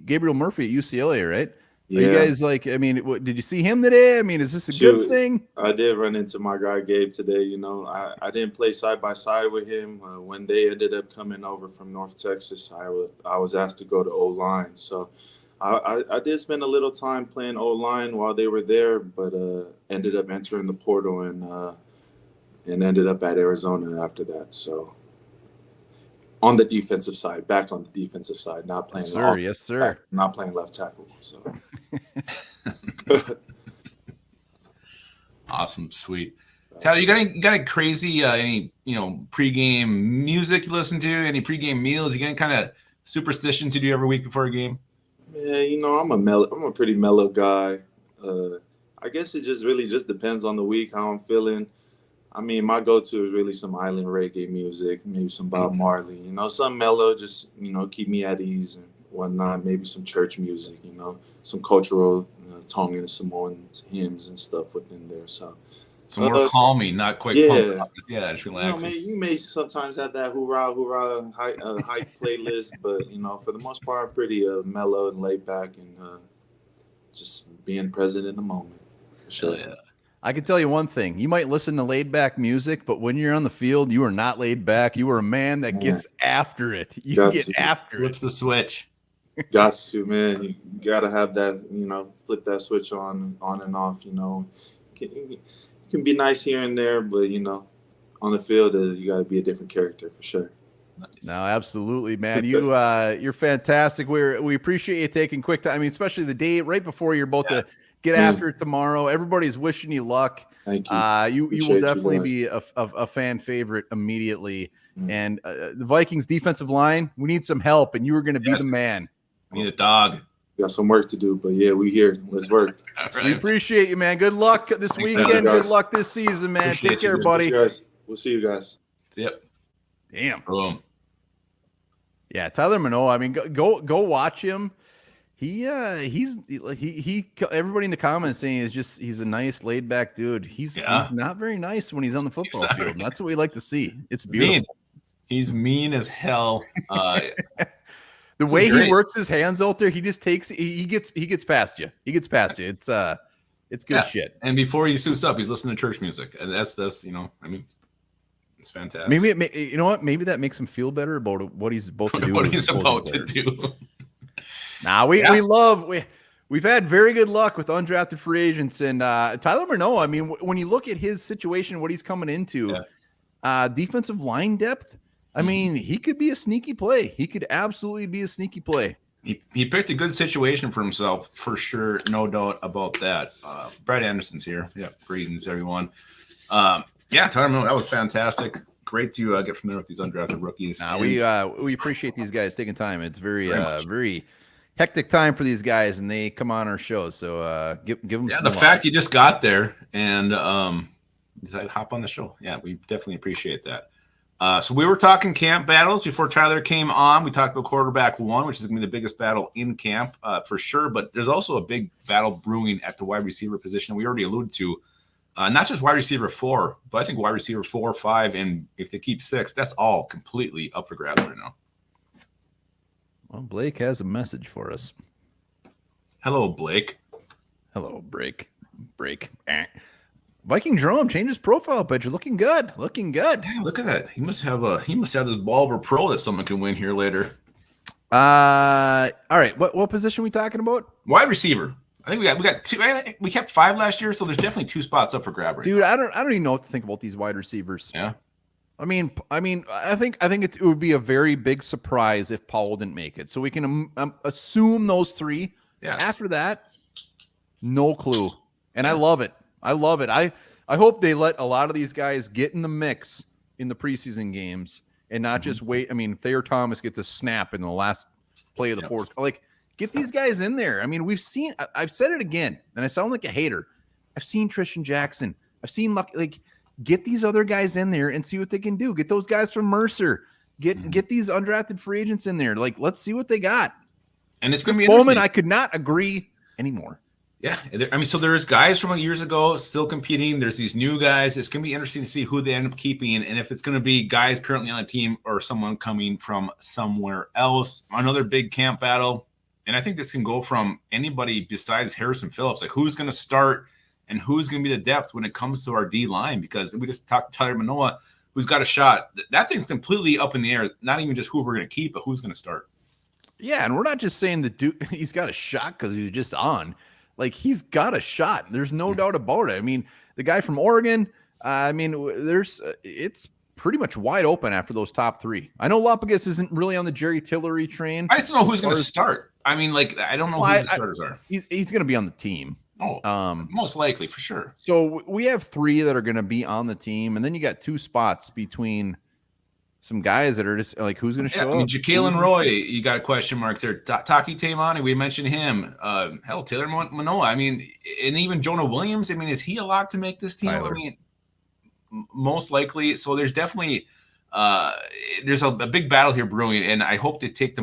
Gabriel Murphy at UCLA, right? Yeah. Are you guys I mean, did you see him today? I mean, is this a good thing? I did run into my guy Gabe today. I didn't play side by side with him when they ended up coming over from North Texas. I was asked to go to O-line, so I did spend a little time playing O-line while they were there, but ended up entering the portal and ended up at Arizona after that. So on the defensive side, back on the defensive side, not playing. Yes, sir. Not playing left tackle. So. Awesome, sweet. Tyler, you got any crazy any pregame music you listen to? Any pregame meals? You got any kind of superstition to do every week before a game? Yeah, I'm a pretty mellow guy. I guess it just really just depends on the week, how I'm feeling. I mean, my go-to is really some island reggae music, maybe some Bob Marley, some mellow, just, keep me at ease and whatnot. Maybe some church music, some cultural Tongan and Samoan hymns and stuff within there. So more calming, not quite yeah. Yeah, just relaxing. You may sometimes have that hoorah, hoorah hype playlist, but, for the most part, pretty mellow and laid back and just being present in the moment. For sure. Yeah. I can tell you one thing. You might listen to laid back music, but when you're on the field, you are not laid back. You are a man that gets after it. You get after it. Flips the switch. Got to, man. You got to have that, flip that switch on and off, You can be nice here and there, but, on the field, you got to be a different character for sure. Nice. No, absolutely, man. You're fantastic. We appreciate you taking quick time. I mean, especially the day right before you're about to get after it tomorrow. Everybody's wishing you luck. Thank you. You will definitely be a fan favorite immediately. And the Vikings defensive line, we need some help, and you are going to be the man. We need a dog. Got some work to do, but yeah, we here. Let's work. Right. We appreciate you, man. Good luck this weekend. Good luck this season, man. Take care, buddy. We'll see you guys. Yep. Damn. Boom. Yeah, Tyler Manoa. I mean, go watch him. He's everybody in the comments saying he's a nice laid back dude. He's not very nice when he's on the football field. And that's what we like to see. It's beautiful. He's mean as hell. The way he works his hands out there, he just takes he gets past you. He gets past you. It's good shit. And before he suits up, he's listening to church music. And that's I mean, it's fantastic. Maybe you know what? Maybe that makes him feel better about what he's about to do. What he's about to do. Nah, we've had very good luck with undrafted free agents and Tyler Manoa. I mean, when you look at his situation, what he's coming into, defensive line depth. I mean, he could be a sneaky play. He could absolutely be a sneaky play. He picked a good situation for himself, for sure. No doubt about that. Brad Anderson's here. Yeah, greetings, everyone. Tyler Manoa, that was fantastic. Great to get familiar with these undrafted rookies. We appreciate these guys taking time. It's very hectic time for these guys, and they come on our show. So give them some the fact you just got there and decided to hop on the show. Yeah, we definitely appreciate that. So we were talking camp battles before Tyler came on. We talked about quarterback 1, which is going to be the biggest battle in camp for sure. But there's also a big battle brewing at the wide receiver position. We already alluded to not just wide receiver 4, but I think wide receiver 4, 5, and if they keep 6, that's all completely up for grabs right now. Well, Blake has a message for us. Hello, Blake. Hello, Break. Viking Jerome changed his profile picture. Looking good. Looking good. Hey, look at that. He must have this Bulber Pro that someone can win here later. All right. What position are we talking about? Wide receiver. I think we got 2. We kept 5 last year, so there's definitely 2 spots up for grab right now. Dude, I don't even know what to think about these wide receivers. Yeah. I think it would be a very big surprise if Powell didn't make it. So we can assume those 3. Yeah. After that, no clue. And I love it. I hope they let a lot of these guys get in the mix in the preseason games and not just wait. I mean, Thayer Thomas gets a snap in the last play of the fourth. Like, get these guys in there. I mean, I've said it again, and I sound like a hater. I've seen Tristan Jackson. I've seen get these other guys in there and see what they can do. Get those guys from Mercer. Get these undrafted free agents in there. Like, let's see what they got. And it's going to be interesting. I could not agree anymore. Yeah. I mean, so there's guys from years ago still competing. There's these new guys. It's going to be interesting to see who they end up keeping and if it's going to be guys currently on the team or someone coming from somewhere else. Another big camp battle. And I think this can go from anybody besides Harrison Phillips. Like, who's going to start and who's going to be the depth when it comes to our D line? Because we just talked to Tyler Manoa, who's got a shot. That thing's completely up in the air. Not even just who we're going to keep, but who's going to start. Yeah, and we're not just saying the dude he's got a shot because he's just on. Like, he's got a shot. There's no doubt about it. I mean, the guy from Oregon, it's pretty much wide open after those top 3. I know Lapagis isn't really on the Jerry Tillery train. I just don't know who's going to start. I mean, like, I don't know who the starters are. He's going to be on the team. Oh, most likely, for sure. So we have 3 that are going to be on the team, and then you got 2 spots between some guys that are just like, who's going to show up? I mean, Jalen Roy, you got a question mark there. Taki Taimani, we mentioned him. Hell, Taylor Manoa. I mean, and even Jonah Williams. I mean, is he a lock to make this team? Tyler. I mean, most likely. So there's definitely there's a big battle here brewing, and I hope they take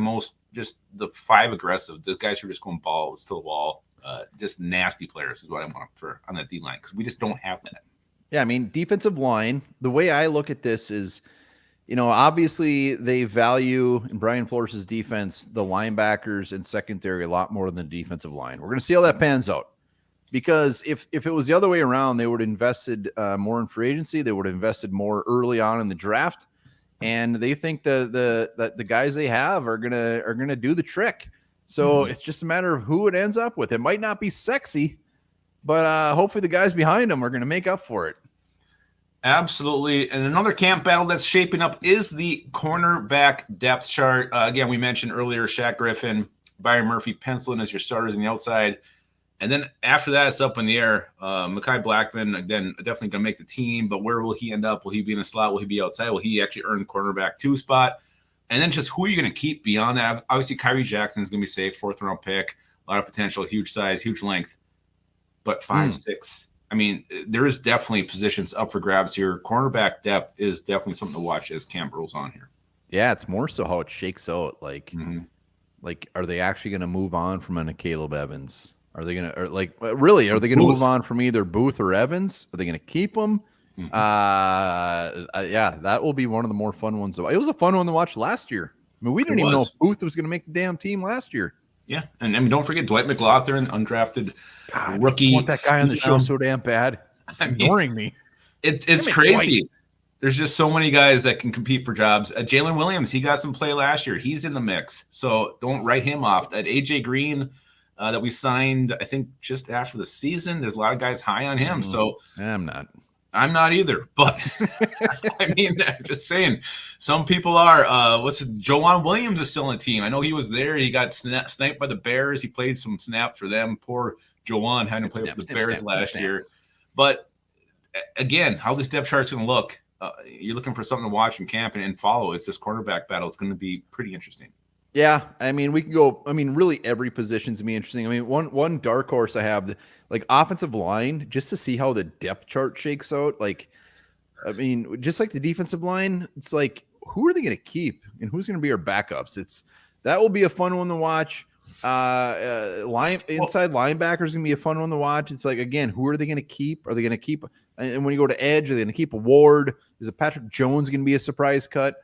just the 5 aggressive. The guys who are just going balls to the wall. Just nasty players is what I want on that D line because we just don't have that. Yeah, I mean, defensive line. The way I look at this is, obviously they value in Brian Flores' defense the linebackers and secondary a lot more than the defensive line. We're going to see how that pans out because if it was the other way around, they would have invested more in free agency. They would have invested more early on in the draft, and they think the guys they have are gonna do the trick. So it's just a matter of who it ends up with. It might not be sexy, but hopefully the guys behind them are going to make up for it. Absolutely. And another camp battle that's shaping up is the cornerback depth chart. Again, we mentioned earlier Shaq Griffin, Byron Murphy, penciling as your starters on the outside. And then after that, it's up in the air. Mekhi Blackman, again, definitely going to make the team, but where will he end up? Will he be in a slot? Will he be outside? Will he actually earn cornerback 2 spot? And then just who are you going to keep beyond that? Obviously, Kyrie Jackson is going to be safe, 4th-round pick, a lot of potential, huge size, huge length. But 5, 6, I mean, there is definitely positions up for grabs here. Cornerback depth is definitely something to watch as camp rolls on here. Yeah, it's more so how it shakes out. Like, are they actually going to move on from a Caleb Evans? Are they going to, really, are they going to move on from either Booth or Evans? Are they going to keep them? Yeah, that will be one of the more fun ones. It was a fun one to watch last year. I mean, we didn't even know if Booth was going to make the damn team last year. Yeah, and I mean, don't forget Dwight McLaughlin, undrafted rookie. I want that guy on the show so damn bad. It's ignoring me. It's crazy. Dwight. There's just so many guys that can compete for jobs. Jalen Williams, he got some play last year. He's in the mix, so don't write him off. That AJ Green that we signed, I think, just after the season. There's a lot of guys high on him. So I'm not either, but I mean, I'm just saying, some people are. Joanne Williams is still on the team. I know he was there. He got sniped by the Bears. He played some snaps for them. Poor Joanne had to play for the Bears last year. But again, how this depth chart is going to look, you're looking for something to watch in camp and follow. It's this cornerback battle. It's going to be pretty interesting. Yeah, I mean, we can go. I mean, really, every position's gonna be interesting. I mean, one dark horse I have, like offensive line, just to see how the depth chart shakes out. Like, I mean, just like the defensive line, it's like, who are they going to keep and who's going to be our backups? That will be a fun one to watch. Inside linebacker is going to be a fun one to watch. It's like, again, who are they going to keep? Are they going to keep? And when you go to edge, are they going to keep a Ward? Is a Patrick Jones going to be a surprise cut?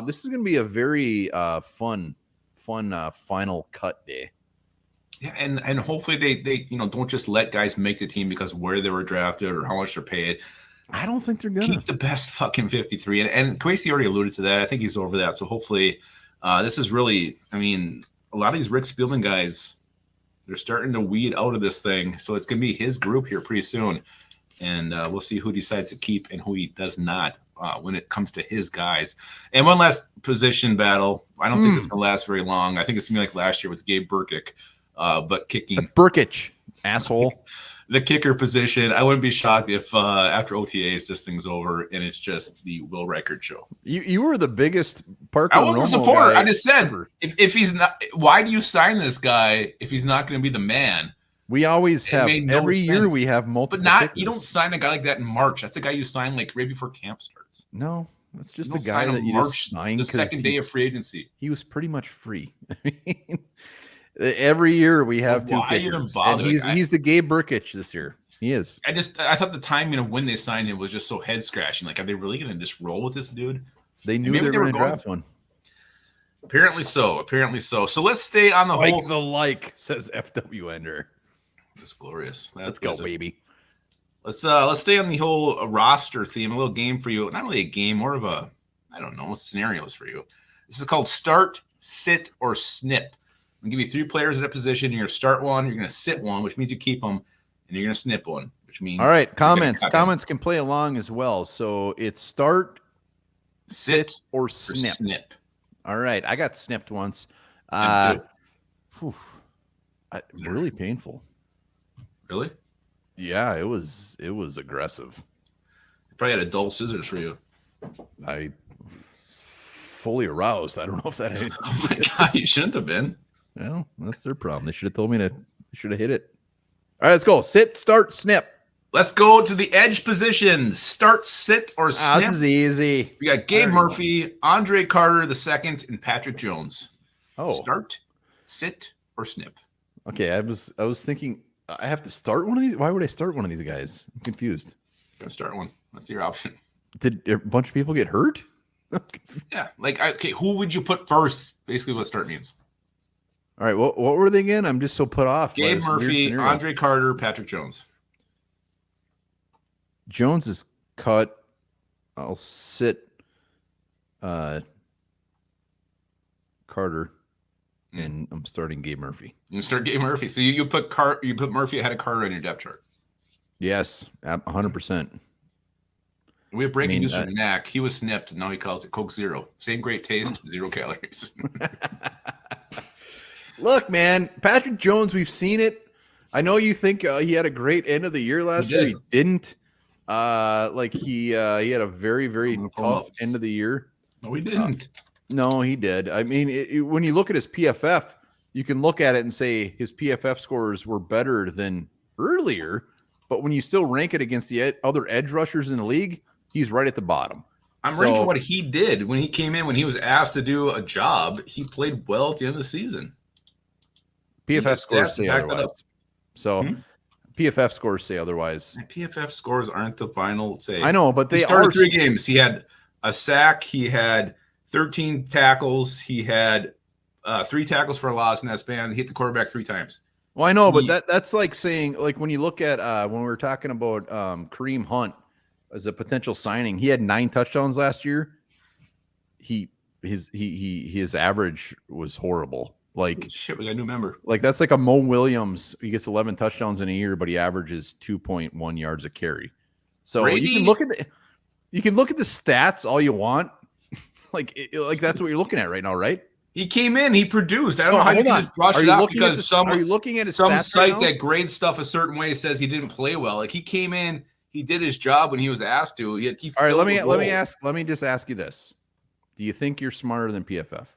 This is going to be a very fun final cut day. Yeah, and hopefully they don't just let guys make the team because where they were drafted or how much they're paid. I don't think they're gonna keep the best fucking 53. And Kwesi already alluded to that. I think he's over that. So hopefully, this is really. I mean, a lot of these Rick Spielman guys, they're starting to weed out of this thing. So it's gonna be his group here pretty soon, and we'll see who decides to keep and who he does not when it comes to his guys. And one last position battle. I don't think it's gonna last very long. I think it's gonna be like last year with Gabe Burkick. But kicking. That's Burkich, asshole. The kicker position. I wouldn't be shocked if after OTAs this thing's over and it's just the Will Reichard show. You were the biggest Parker. I wasn't a supporter. I just said if he's not, why do you sign this guy if he's not going to be the man? We always have every year we have multiple. But not kickers. You don't sign a guy like that in March. That's the guy you sign like right before camp starts. No, that's just a guy that you just signed the second day of free agency. He was pretty much free. Every year we have two kickers. Even bother? And he's the Gabe Burkich this year. He is. I thought the timing of when they signed him was just so head scratching. Like, are they really going to just roll with this dude? They knew they were going to draft one. Apparently so. So let's stay on the whole. Says FW Ender. That's glorious. Let's go, baby. Let's stay on the whole roster theme. A little game for you. Not really a game, more of a, I don't know, scenarios for you. This is called Start, Sit, or Snip. I'm going to give you 3 players at a position. You're going to start one. You're going to sit one, which means you keep them. And you're going to snip one, which means. All right. Comments can play along as well. So it's start, sit, or snip. All right. I got snipped once. Really painful. Really? Yeah, it was aggressive. Probably had a dull scissors for you. I fully aroused. I don't know if that. Oh my God, you shouldn't have been. Well, that's their problem. They should have told me to. Should have hit it. All right, let's go. Sit, start, snip. Let's go to the edge position. Start, sit, or snip. This is easy. We got Gabe Murphy, Andre Carter II, and Patrick Jones. Oh, start, sit, or snip. Okay, I was thinking I have to start one of these. Why would I start one of these guys? I'm confused. Gonna start one. That's your option. Did a bunch of people get hurt? Yeah, okay. Who would you put first? Basically, what start means. All right, what were they again? I'm just so put off. Gabe Murphy, Andre Carter, Patrick Jones. Jones is cut. I'll sit Carter, and I'm starting Gabe Murphy. You start Gabe Murphy. So you put Murphy ahead of Carter on your depth chart. Yes, 100%. We have breaking news from Knack. He was snipped, and now he calls it Coke Zero. Same great taste, 0 calories. Look, man, Patrick Jones, we've seen it. I know you think he had a great end of the year last year. He didn't. He had a very, very tough end of the year. No, he didn't. No, he did. I mean, when you look at his PFF, you can look at it and say his PFF scores were better than earlier. But when you still rank it against the other edge rushers in the league, he's right at the bottom. I'm ranking what he did when he came in, when he was asked to do a job. He played well at the end of the season. PFF scores say otherwise. So PFF scores say otherwise. PFF scores aren't the final say. I know, but they started 3 games. He had a sack. He had 13 tackles. He had 3 tackles for a loss in that span. He hit the quarterback 3 times. Well, I know, but that's like saying, like when you look at when we were talking about Kareem Hunt as a potential signing, he had 9 touchdowns last year. His average was horrible. Like shit, we got a new member. Like that's like a Mo Williams. He gets 11 touchdowns in a year, but he averages 2.1 yards a carry. So Brady? you can look at the stats all you want. like that's what you're looking at right now, right? He came in, he produced. I don't know how you can just brush it off because are you looking at some site that grades stuff a certain way says he didn't play well. Like he came in, he did his job when he was asked to. All right, let me just ask you this: do you think you're smarter than PFF?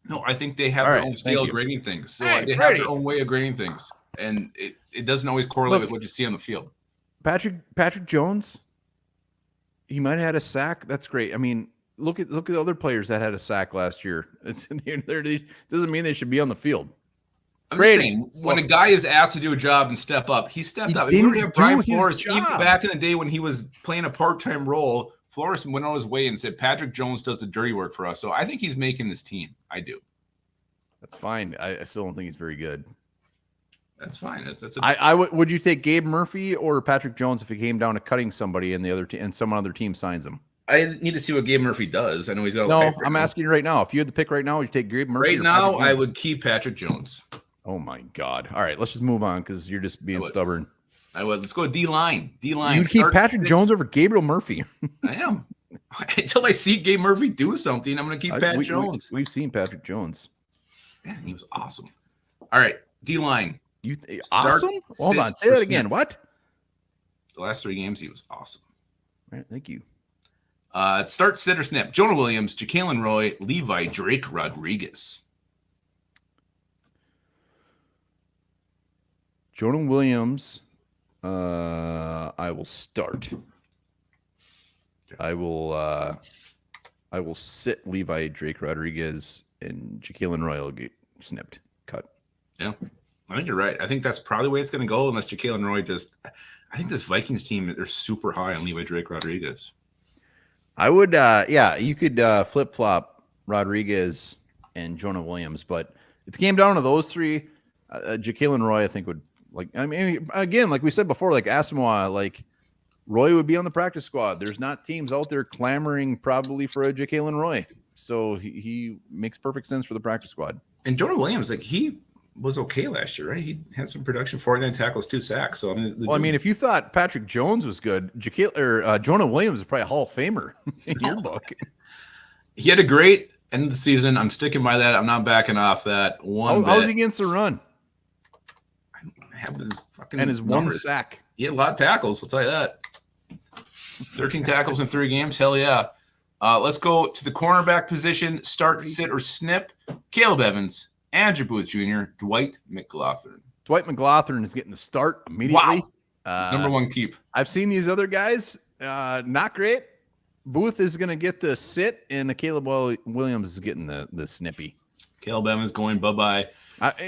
No, I think they have their own scale of grading things. So they have their own way of grading things, and it doesn't always correlate with what you see on the field. Patrick Jones, He might have had a sack. That's great. I mean, look at the other players that had a sack last year. Doesn't mean they should be on the field. I'm just saying, when a guy is asked to do a job and step up, he stepped up. If we were to have Brian Flores, even back in the day when he was playing a part-time role, Flores went on his way and said, Patrick Jones does the dirty work for us. So I think he's making this team. I do. That's fine. I still don't think he's very good. That's fine. Would you take Gabe Murphy or Patrick Jones if he came down to cutting somebody and the other and some other team signs him? I need to see what Gabe Murphy does. I know he's got. No, I'm asking you right now. If you had the pick right now, would you take Gabe Murphy? Right now, I would keep Patrick Jones. Oh my God! All right, let's just move on because you're just being stubborn. I would. Let's go D-line. D-line. You keep Patrick Jones over Gabriel Murphy. I am. Until I see Gabe Murphy do something, I'm going to keep Pat Jones. We've seen Patrick Jones. Man, he was awesome. All right, D-line. Awesome? Hold on. Say that again. What? The last 3 games, he was awesome. All right, thank you. Start, sit, or snip. Jonah Williams, Jalen Roy, Levi, Drake Rodriguez. Jonah Williams, I will start. I will sit Levi, Drake Rodriguez, and Jalen Roy will get snipped, cut. Yeah, I think you're right. I think that's probably the way it's going to go unless Jalen Roy just – I think this Vikings team, they're super high on Levi, Drake Rodriguez. I would you could flip-flop Rodriguez and Jonah Williams, but if it came down to those 3, Jalen Roy I think would – again, like we said before, like Asamoah, like Roy would be on the practice squad. There's not teams out there clamoring probably for a Jalen Roy. So he makes perfect sense for the practice squad. And Jonah Williams, like he was okay last year, right? He had some production, 49 tackles, 2 sacks. So I mean, if you thought Patrick Jones was good, Jonah Williams is probably a Hall of Famer in your book. He had a great end of the season. I'm sticking by that. I'm not backing off that one. How's he against the run? His one sack. He had a lot of tackles, I'll tell you that. 13 tackles in 3 games. Hell yeah. Let's go to the cornerback position. Start, sit, or snip. Caleb Evans, Andrew Booth Jr., Dwight McLaughlin. Dwight McLaughlin is getting the start immediately. Wow. Number 1 keep. I've seen these other guys. Not great. Booth is going to get the sit, and the Caleb Williams is getting the snippy. Caleb Evans going bye-bye. Look,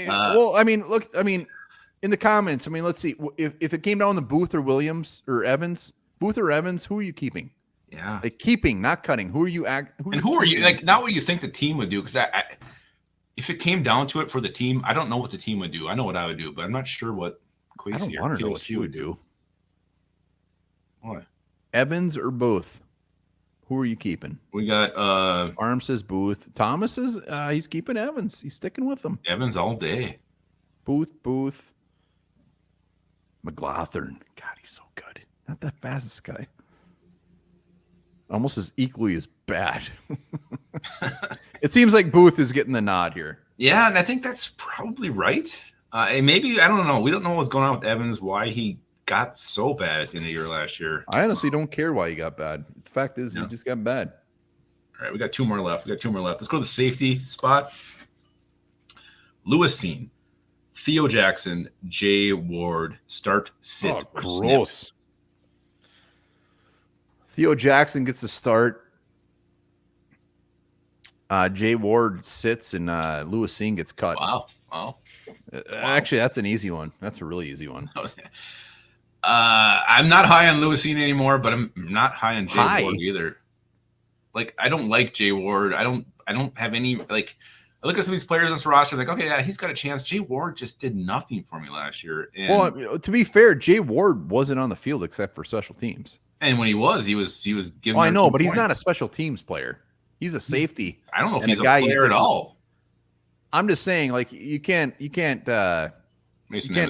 in the comments, let's see. If it came down to Booth or Williams or Evans, Booth or Evans, who are you keeping? Yeah. Like keeping, not cutting. Who are you? Who are you? Like, not what you think the team would do. Because if it came down to it for the team, I don't know what the team would do. I know what I would do, but I'm not sure what Quasey or TLC would do. What? Evans or Booth? Who are you keeping? We got Arm says Booth. Thomas is he's keeping Evans. He's sticking with them. Evans all day. Booth. McLaughlin. God, he's so good. Not the fastest guy. Almost as equally as bad. It seems like Booth is getting the nod here. Yeah, and I think that's probably right. And maybe, I don't know. We don't know what's going on with Evans, why he got so bad at the end of the year last year. I honestly don't care why he got bad. The fact is, he just got bad. All right, we got 2 more left. Let's go to the safety spot. Lewis Seen, Theo Jackson, Jay Ward, start, sit, or gross. Snip. Theo Jackson gets the start. Jay Ward sits, and Lewis Seen gets cut. Wow. Actually, that's an easy one. That's a really easy one. I'm not high on Lewis Seen anymore, but I'm not high on Jay Ward either. Like, I don't like Jay Ward. I don't have any, like, I look at some of these players on this roster, like, okay, yeah, he's got a chance. Jay Ward just did nothing for me last year. And, well, to be fair, Jay Ward wasn't on the field except for special teams. And when he was giving. Oh, I know, but he's not a special teams player. He's a safety. I don't know if he's a player at all. I'm just saying, like, you can't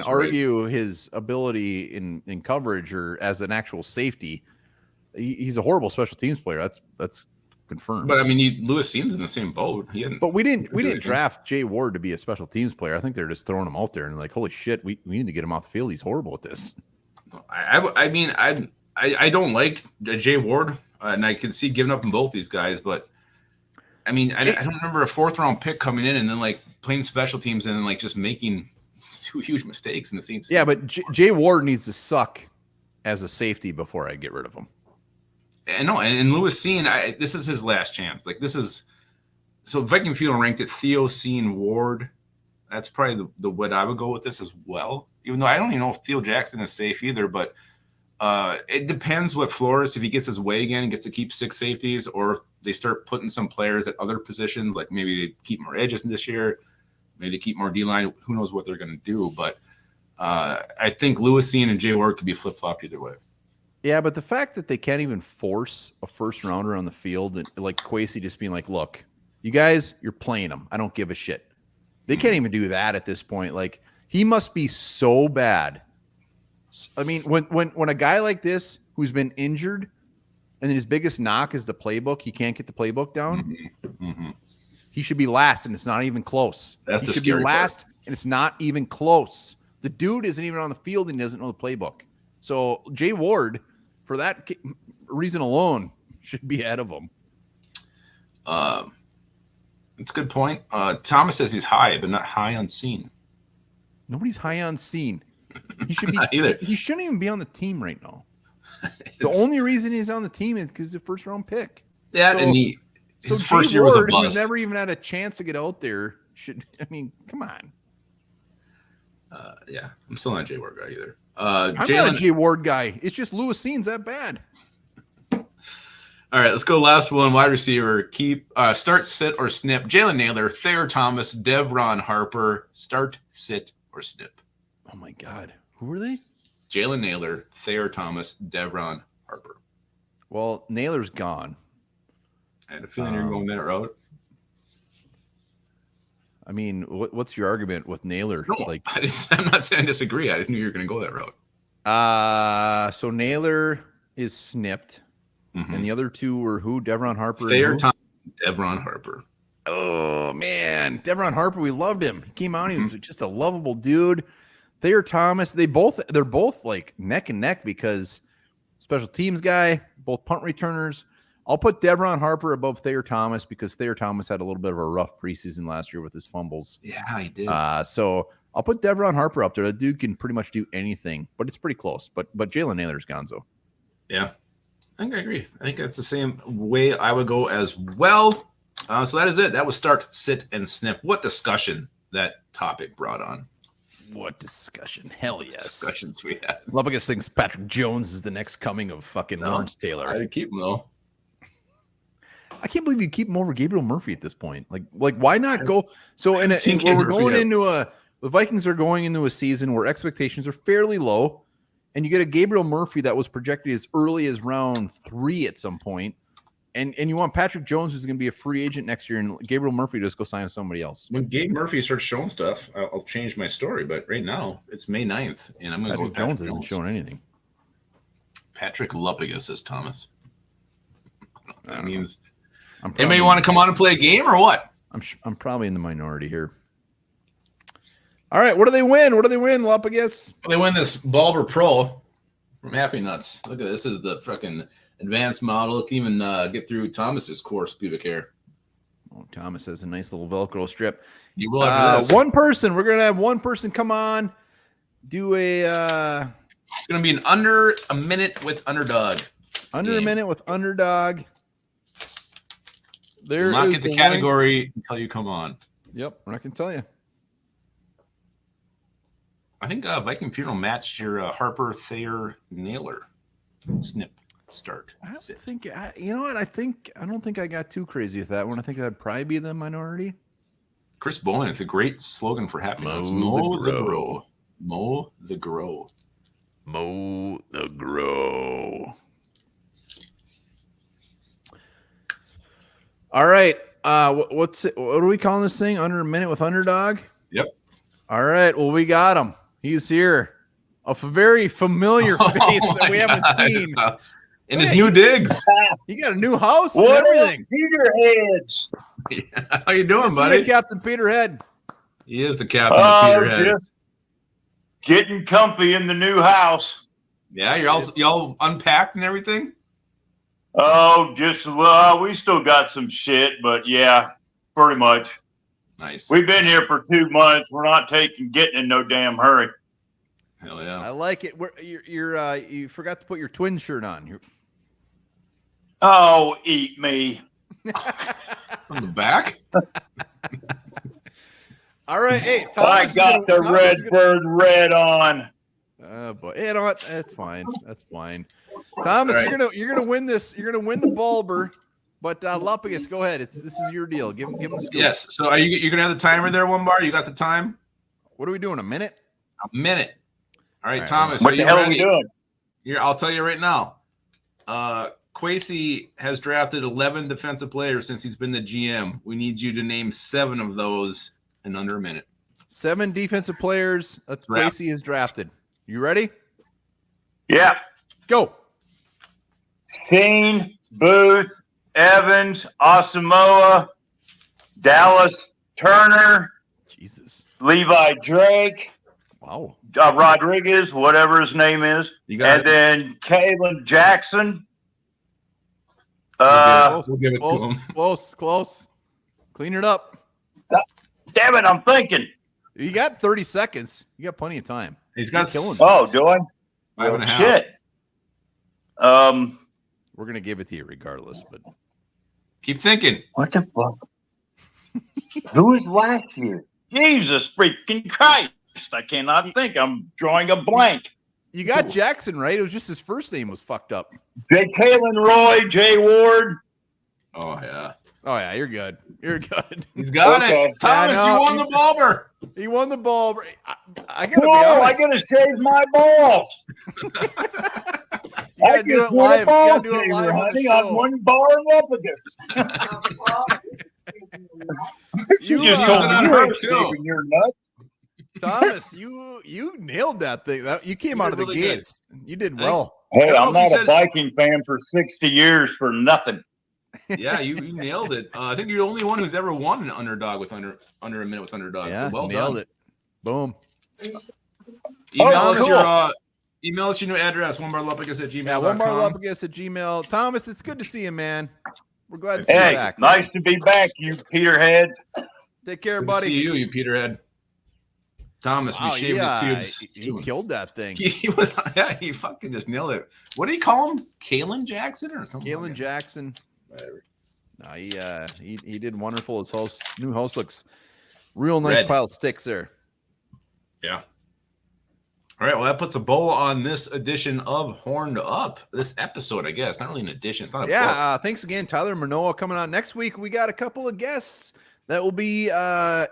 argue his ability in coverage or as an actual safety. He's a horrible special teams player. That's confirmed. But I mean, Lewis Seen's in the same boat. But we didn't draft Jay Ward to be a special teams player. I think they're just throwing him out there and like, holy shit, we need to get him off the field. He's horrible at this. I don't like Jay Ward, and I can see giving up on both these guys. But I mean, I don't remember a 4th-round pick coming in and then like playing special teams and then like just making 2 huge mistakes in the same season. Yeah, but Jay Ward needs to suck as a safety before I get rid of him. And no, and Lewis Cine, this is his last chance. Like this is so Viking Field ranked it Theo Cine Ward. That's probably the what I would go with this as well. Even though I don't even know if Theo Jackson is safe either, but it depends what Flores, if he gets his way again and gets to keep 6 safeties, or if they start putting some players at other positions, like maybe they keep more edges this year, maybe they keep more D-line. Who knows what they're going to do? But I think Lewis Cine and Jay Ward could be flip-flopped either way. Yeah, but the fact that they can't even force a first rounder on the field, and like Kwesi just being like, look, you guys, you're playing them. I don't give a shit. They can't even do that at this point. Like, he must be so bad. I mean, when a guy like this who's been injured and his biggest knock is the playbook, he can't get the playbook down. He should be last, and it's not even close. That's he should be last, and it's not even close. The dude isn't even on the field and doesn't know the playbook. So Jay Ward, for that reason alone, should be ahead of him. It's a good point. Thomas says he's high, but not high on scene. Nobody's high on scene. He should be either. He shouldn't even be on the team right now. The only reason he's on the team is because the first round pick. Yeah, so, and his first Jay year was a Ward, bust. who's never even had a chance to get out there. Come on. Yeah, I'm still not a Jay Ward guy either. I'm not a Jay Ward guy. It's just Lewis Cine's that bad. All right, let's go last one. Wide receiver. Keep start, sit, or snip. Jalen Naylor, Thayer Thomas, Devron Harper. Start, sit, or snip. Oh my God. Who are they? Jalen Naylor, Thayer Thomas, Devron Harper. Well, Naylor's gone. I had a feeling you're going that route. I mean, what's your argument with Naylor? No, I'm not saying I disagree. I knew you were going to go that route. So Naylor is snipped, and the other two were who? Devron Harper. Thayer Thomas, Devron Harper. Oh man, Devron Harper, we loved him. He came out, he was just a lovable dude. Thayer Thomas, they're both like neck and neck because special teams guy, both punt returners. I'll put Devron Harper above Thayer Thomas because Thayer Thomas had a little bit of a rough preseason last year with his fumbles. Yeah, he did. So I'll put Devron Harper up there. That dude can pretty much do anything, but it's pretty close. But Jalen Naylor's gonzo. Yeah, I think I agree. I think that's the same way I would go as well. So that is it. That was start, sit, and snip. What discussion that topic brought on. What discussion? Hell yes. Discussions we had. Lubbock thinks Patrick Jones is the next coming of fucking Lawrence Taylor. I'd keep him though. I can't believe you keep him over Gabriel Murphy at this point. Like why not go? So we're going into the Vikings are going into a season where expectations are fairly low, and you get a Gabriel Murphy that was projected as early as round 3 at some point, and you want Patrick Jones, who's going to be a free agent next year, and Gabriel Murphy just go sign with somebody else. When Gabe Murphy starts showing stuff, I'll change my story. But right now it's May 9th, and I'm going to go with Jones isn't showing anything. Patrick Luppiga, says Thomas. That means. Probably, anybody want to come on and play a game or what? I'm probably in the minority here. All right, what do they win? What do they win, Luppigas? They win this Bulber Pro from Happy Nuts. Look at this. This is the fucking advanced model. It can even get through Thomas's coarse pubic hair. Oh, Thomas has a nice little Velcro strip. You will have one person. We're gonna have one person come on. Do a. It's gonna be an under a minute with underdog. Under a minute with underdog. There not get the category until you come on. Yep, I can tell you. I think Viking Funeral matched your Harper Thayer Naylor snip start. I don't think I got too crazy with that one. I think that'd probably be the minority. Chris Bowen, it's a great slogan for happiness. Mow the grow. Mow the grow. Mow the grow. All right. What are we calling this thing? Under a minute with underdog? Yep. All right. Well, we got him. He's here. A very familiar face that we haven't seen. In his new digs. He got a new house and everything. Peterheads. Yeah. How you doing, buddy? Captain Peterhead. He is the captain of Peterhead. Just getting comfy in the new house. Yeah, y'all unpacked and everything? Oh, we still got some shit, but yeah, pretty much. Nice. We've been here for 2 months. We're not getting in no damn hurry. Hell yeah. I like it. You forgot to put your twin shirt on. Oh, eat me. From the back? All right, hey, I Thomas. got the Redbird red on. But you know what? That's fine. That's fine. Thomas, All right. you're gonna win this. You're gonna win the Bulber. But Lapagos, go ahead. This is your deal. Give him the scoop. Yes. So are you're gonna have the timer there, one bar? You got the time? What are we doing? A minute? A minute. All right, All right, Thomas. What are the you hell ready? are we doing? Here, I'll tell you right now. Quasey has drafted 11 defensive players since he's been the GM. We need you to name 7 of those in under a minute. 7 defensive players. Quasey is drafted. You ready? Yeah. Go. Steen, Booth, Evans, Asamoah, Dallas Turner, Jesus. Levi Drake, Wow. Rodriguez, whatever his name is, You got and then Kalen Jackson. We'll give it to him. Close. Clean it up. Damn it, I'm thinking. You got 30 seconds. You got plenty of time. He's got You're killing it. Oh, do I? 5.5. Shit. We're gonna give it to you regardless, but Keep thinking. What the fuck? Who was last year? Jesus freaking Christ. I cannot think. I'm drawing a blank. you got Jackson right. It was just his first name was fucked up. Kalen Roy, Jay Ward. Oh yeah. Oh yeah, you're good. You're good. He's got Okay. it. Thomas, I know. you won the Bulber. He won the ball. I gotta be Whoa, I honest. gotta shave my balls. You gotta do it live. You gotta do it live on the honey, on show. one bar and up You, just uh, told on me you her, ain't too. shaving your nuts. Thomas, you nailed that thing. You came You out did of the really good. gates. You did well. Hey, don't I'm know if not he a said- Viking fan for 60 years for nothing. Yeah, you nailed it. I think you're the only one who's ever won an underdog with under a minute with underdog. Yeah, So well nailed done. it. Boom. Email Oh, us cool. your email us your new address, onebarlupicus@gmail.com. Yeah, one bar Lapagos at Gmail. Thomas, it's good to see you, man. We're glad to see you Hey, back. nice to be back, you Peterhead. Take care, Good to buddy. see you Peterhead. Thomas, Wow, we shaved his pubes. he killed that thing. He was, yeah, he fucking just nailed it. What do you call him? Kalen Jackson or something? Kalen like that? Jackson. Whatever. No, he did wonderful. His new house looks real nice. Red. Pile of sticks there. Yeah. All right. Well, that puts a bow on this edition of Horned Up. This episode, I guess. Not really an edition. It's not a book. Yeah. Thanks again, Tyler Manoa, coming on next week. We got a couple of guests that will be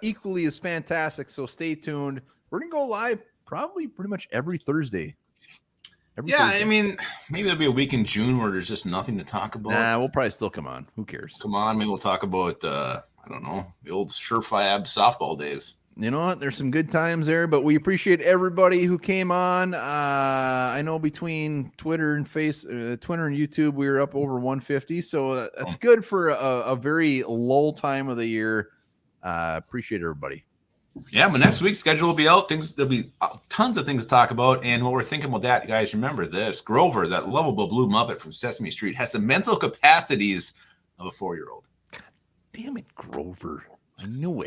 equally as fantastic. So stay tuned. We're gonna go live probably pretty much every Thursday. Yeah, Thursday. I mean, maybe there'll be a week in June where there's just nothing to talk about. Nah, we'll probably still come on. Who cares? Come on, maybe we'll talk about I don't know, the old Surefab softball days. You know what? There's some good times there, but we appreciate everybody who came on. I know between Twitter and Twitter and YouTube, we were up over 150, so that's good for a very lull time of the year. Appreciate everybody. Yeah, but next week's schedule will be out. There'll be tons of things to talk about. And what we're thinking about that, guys, remember this. Grover, that lovable blue Muppet from Sesame Street, has the mental capacities of a 4-year-old. Damn it, Grover. I knew it.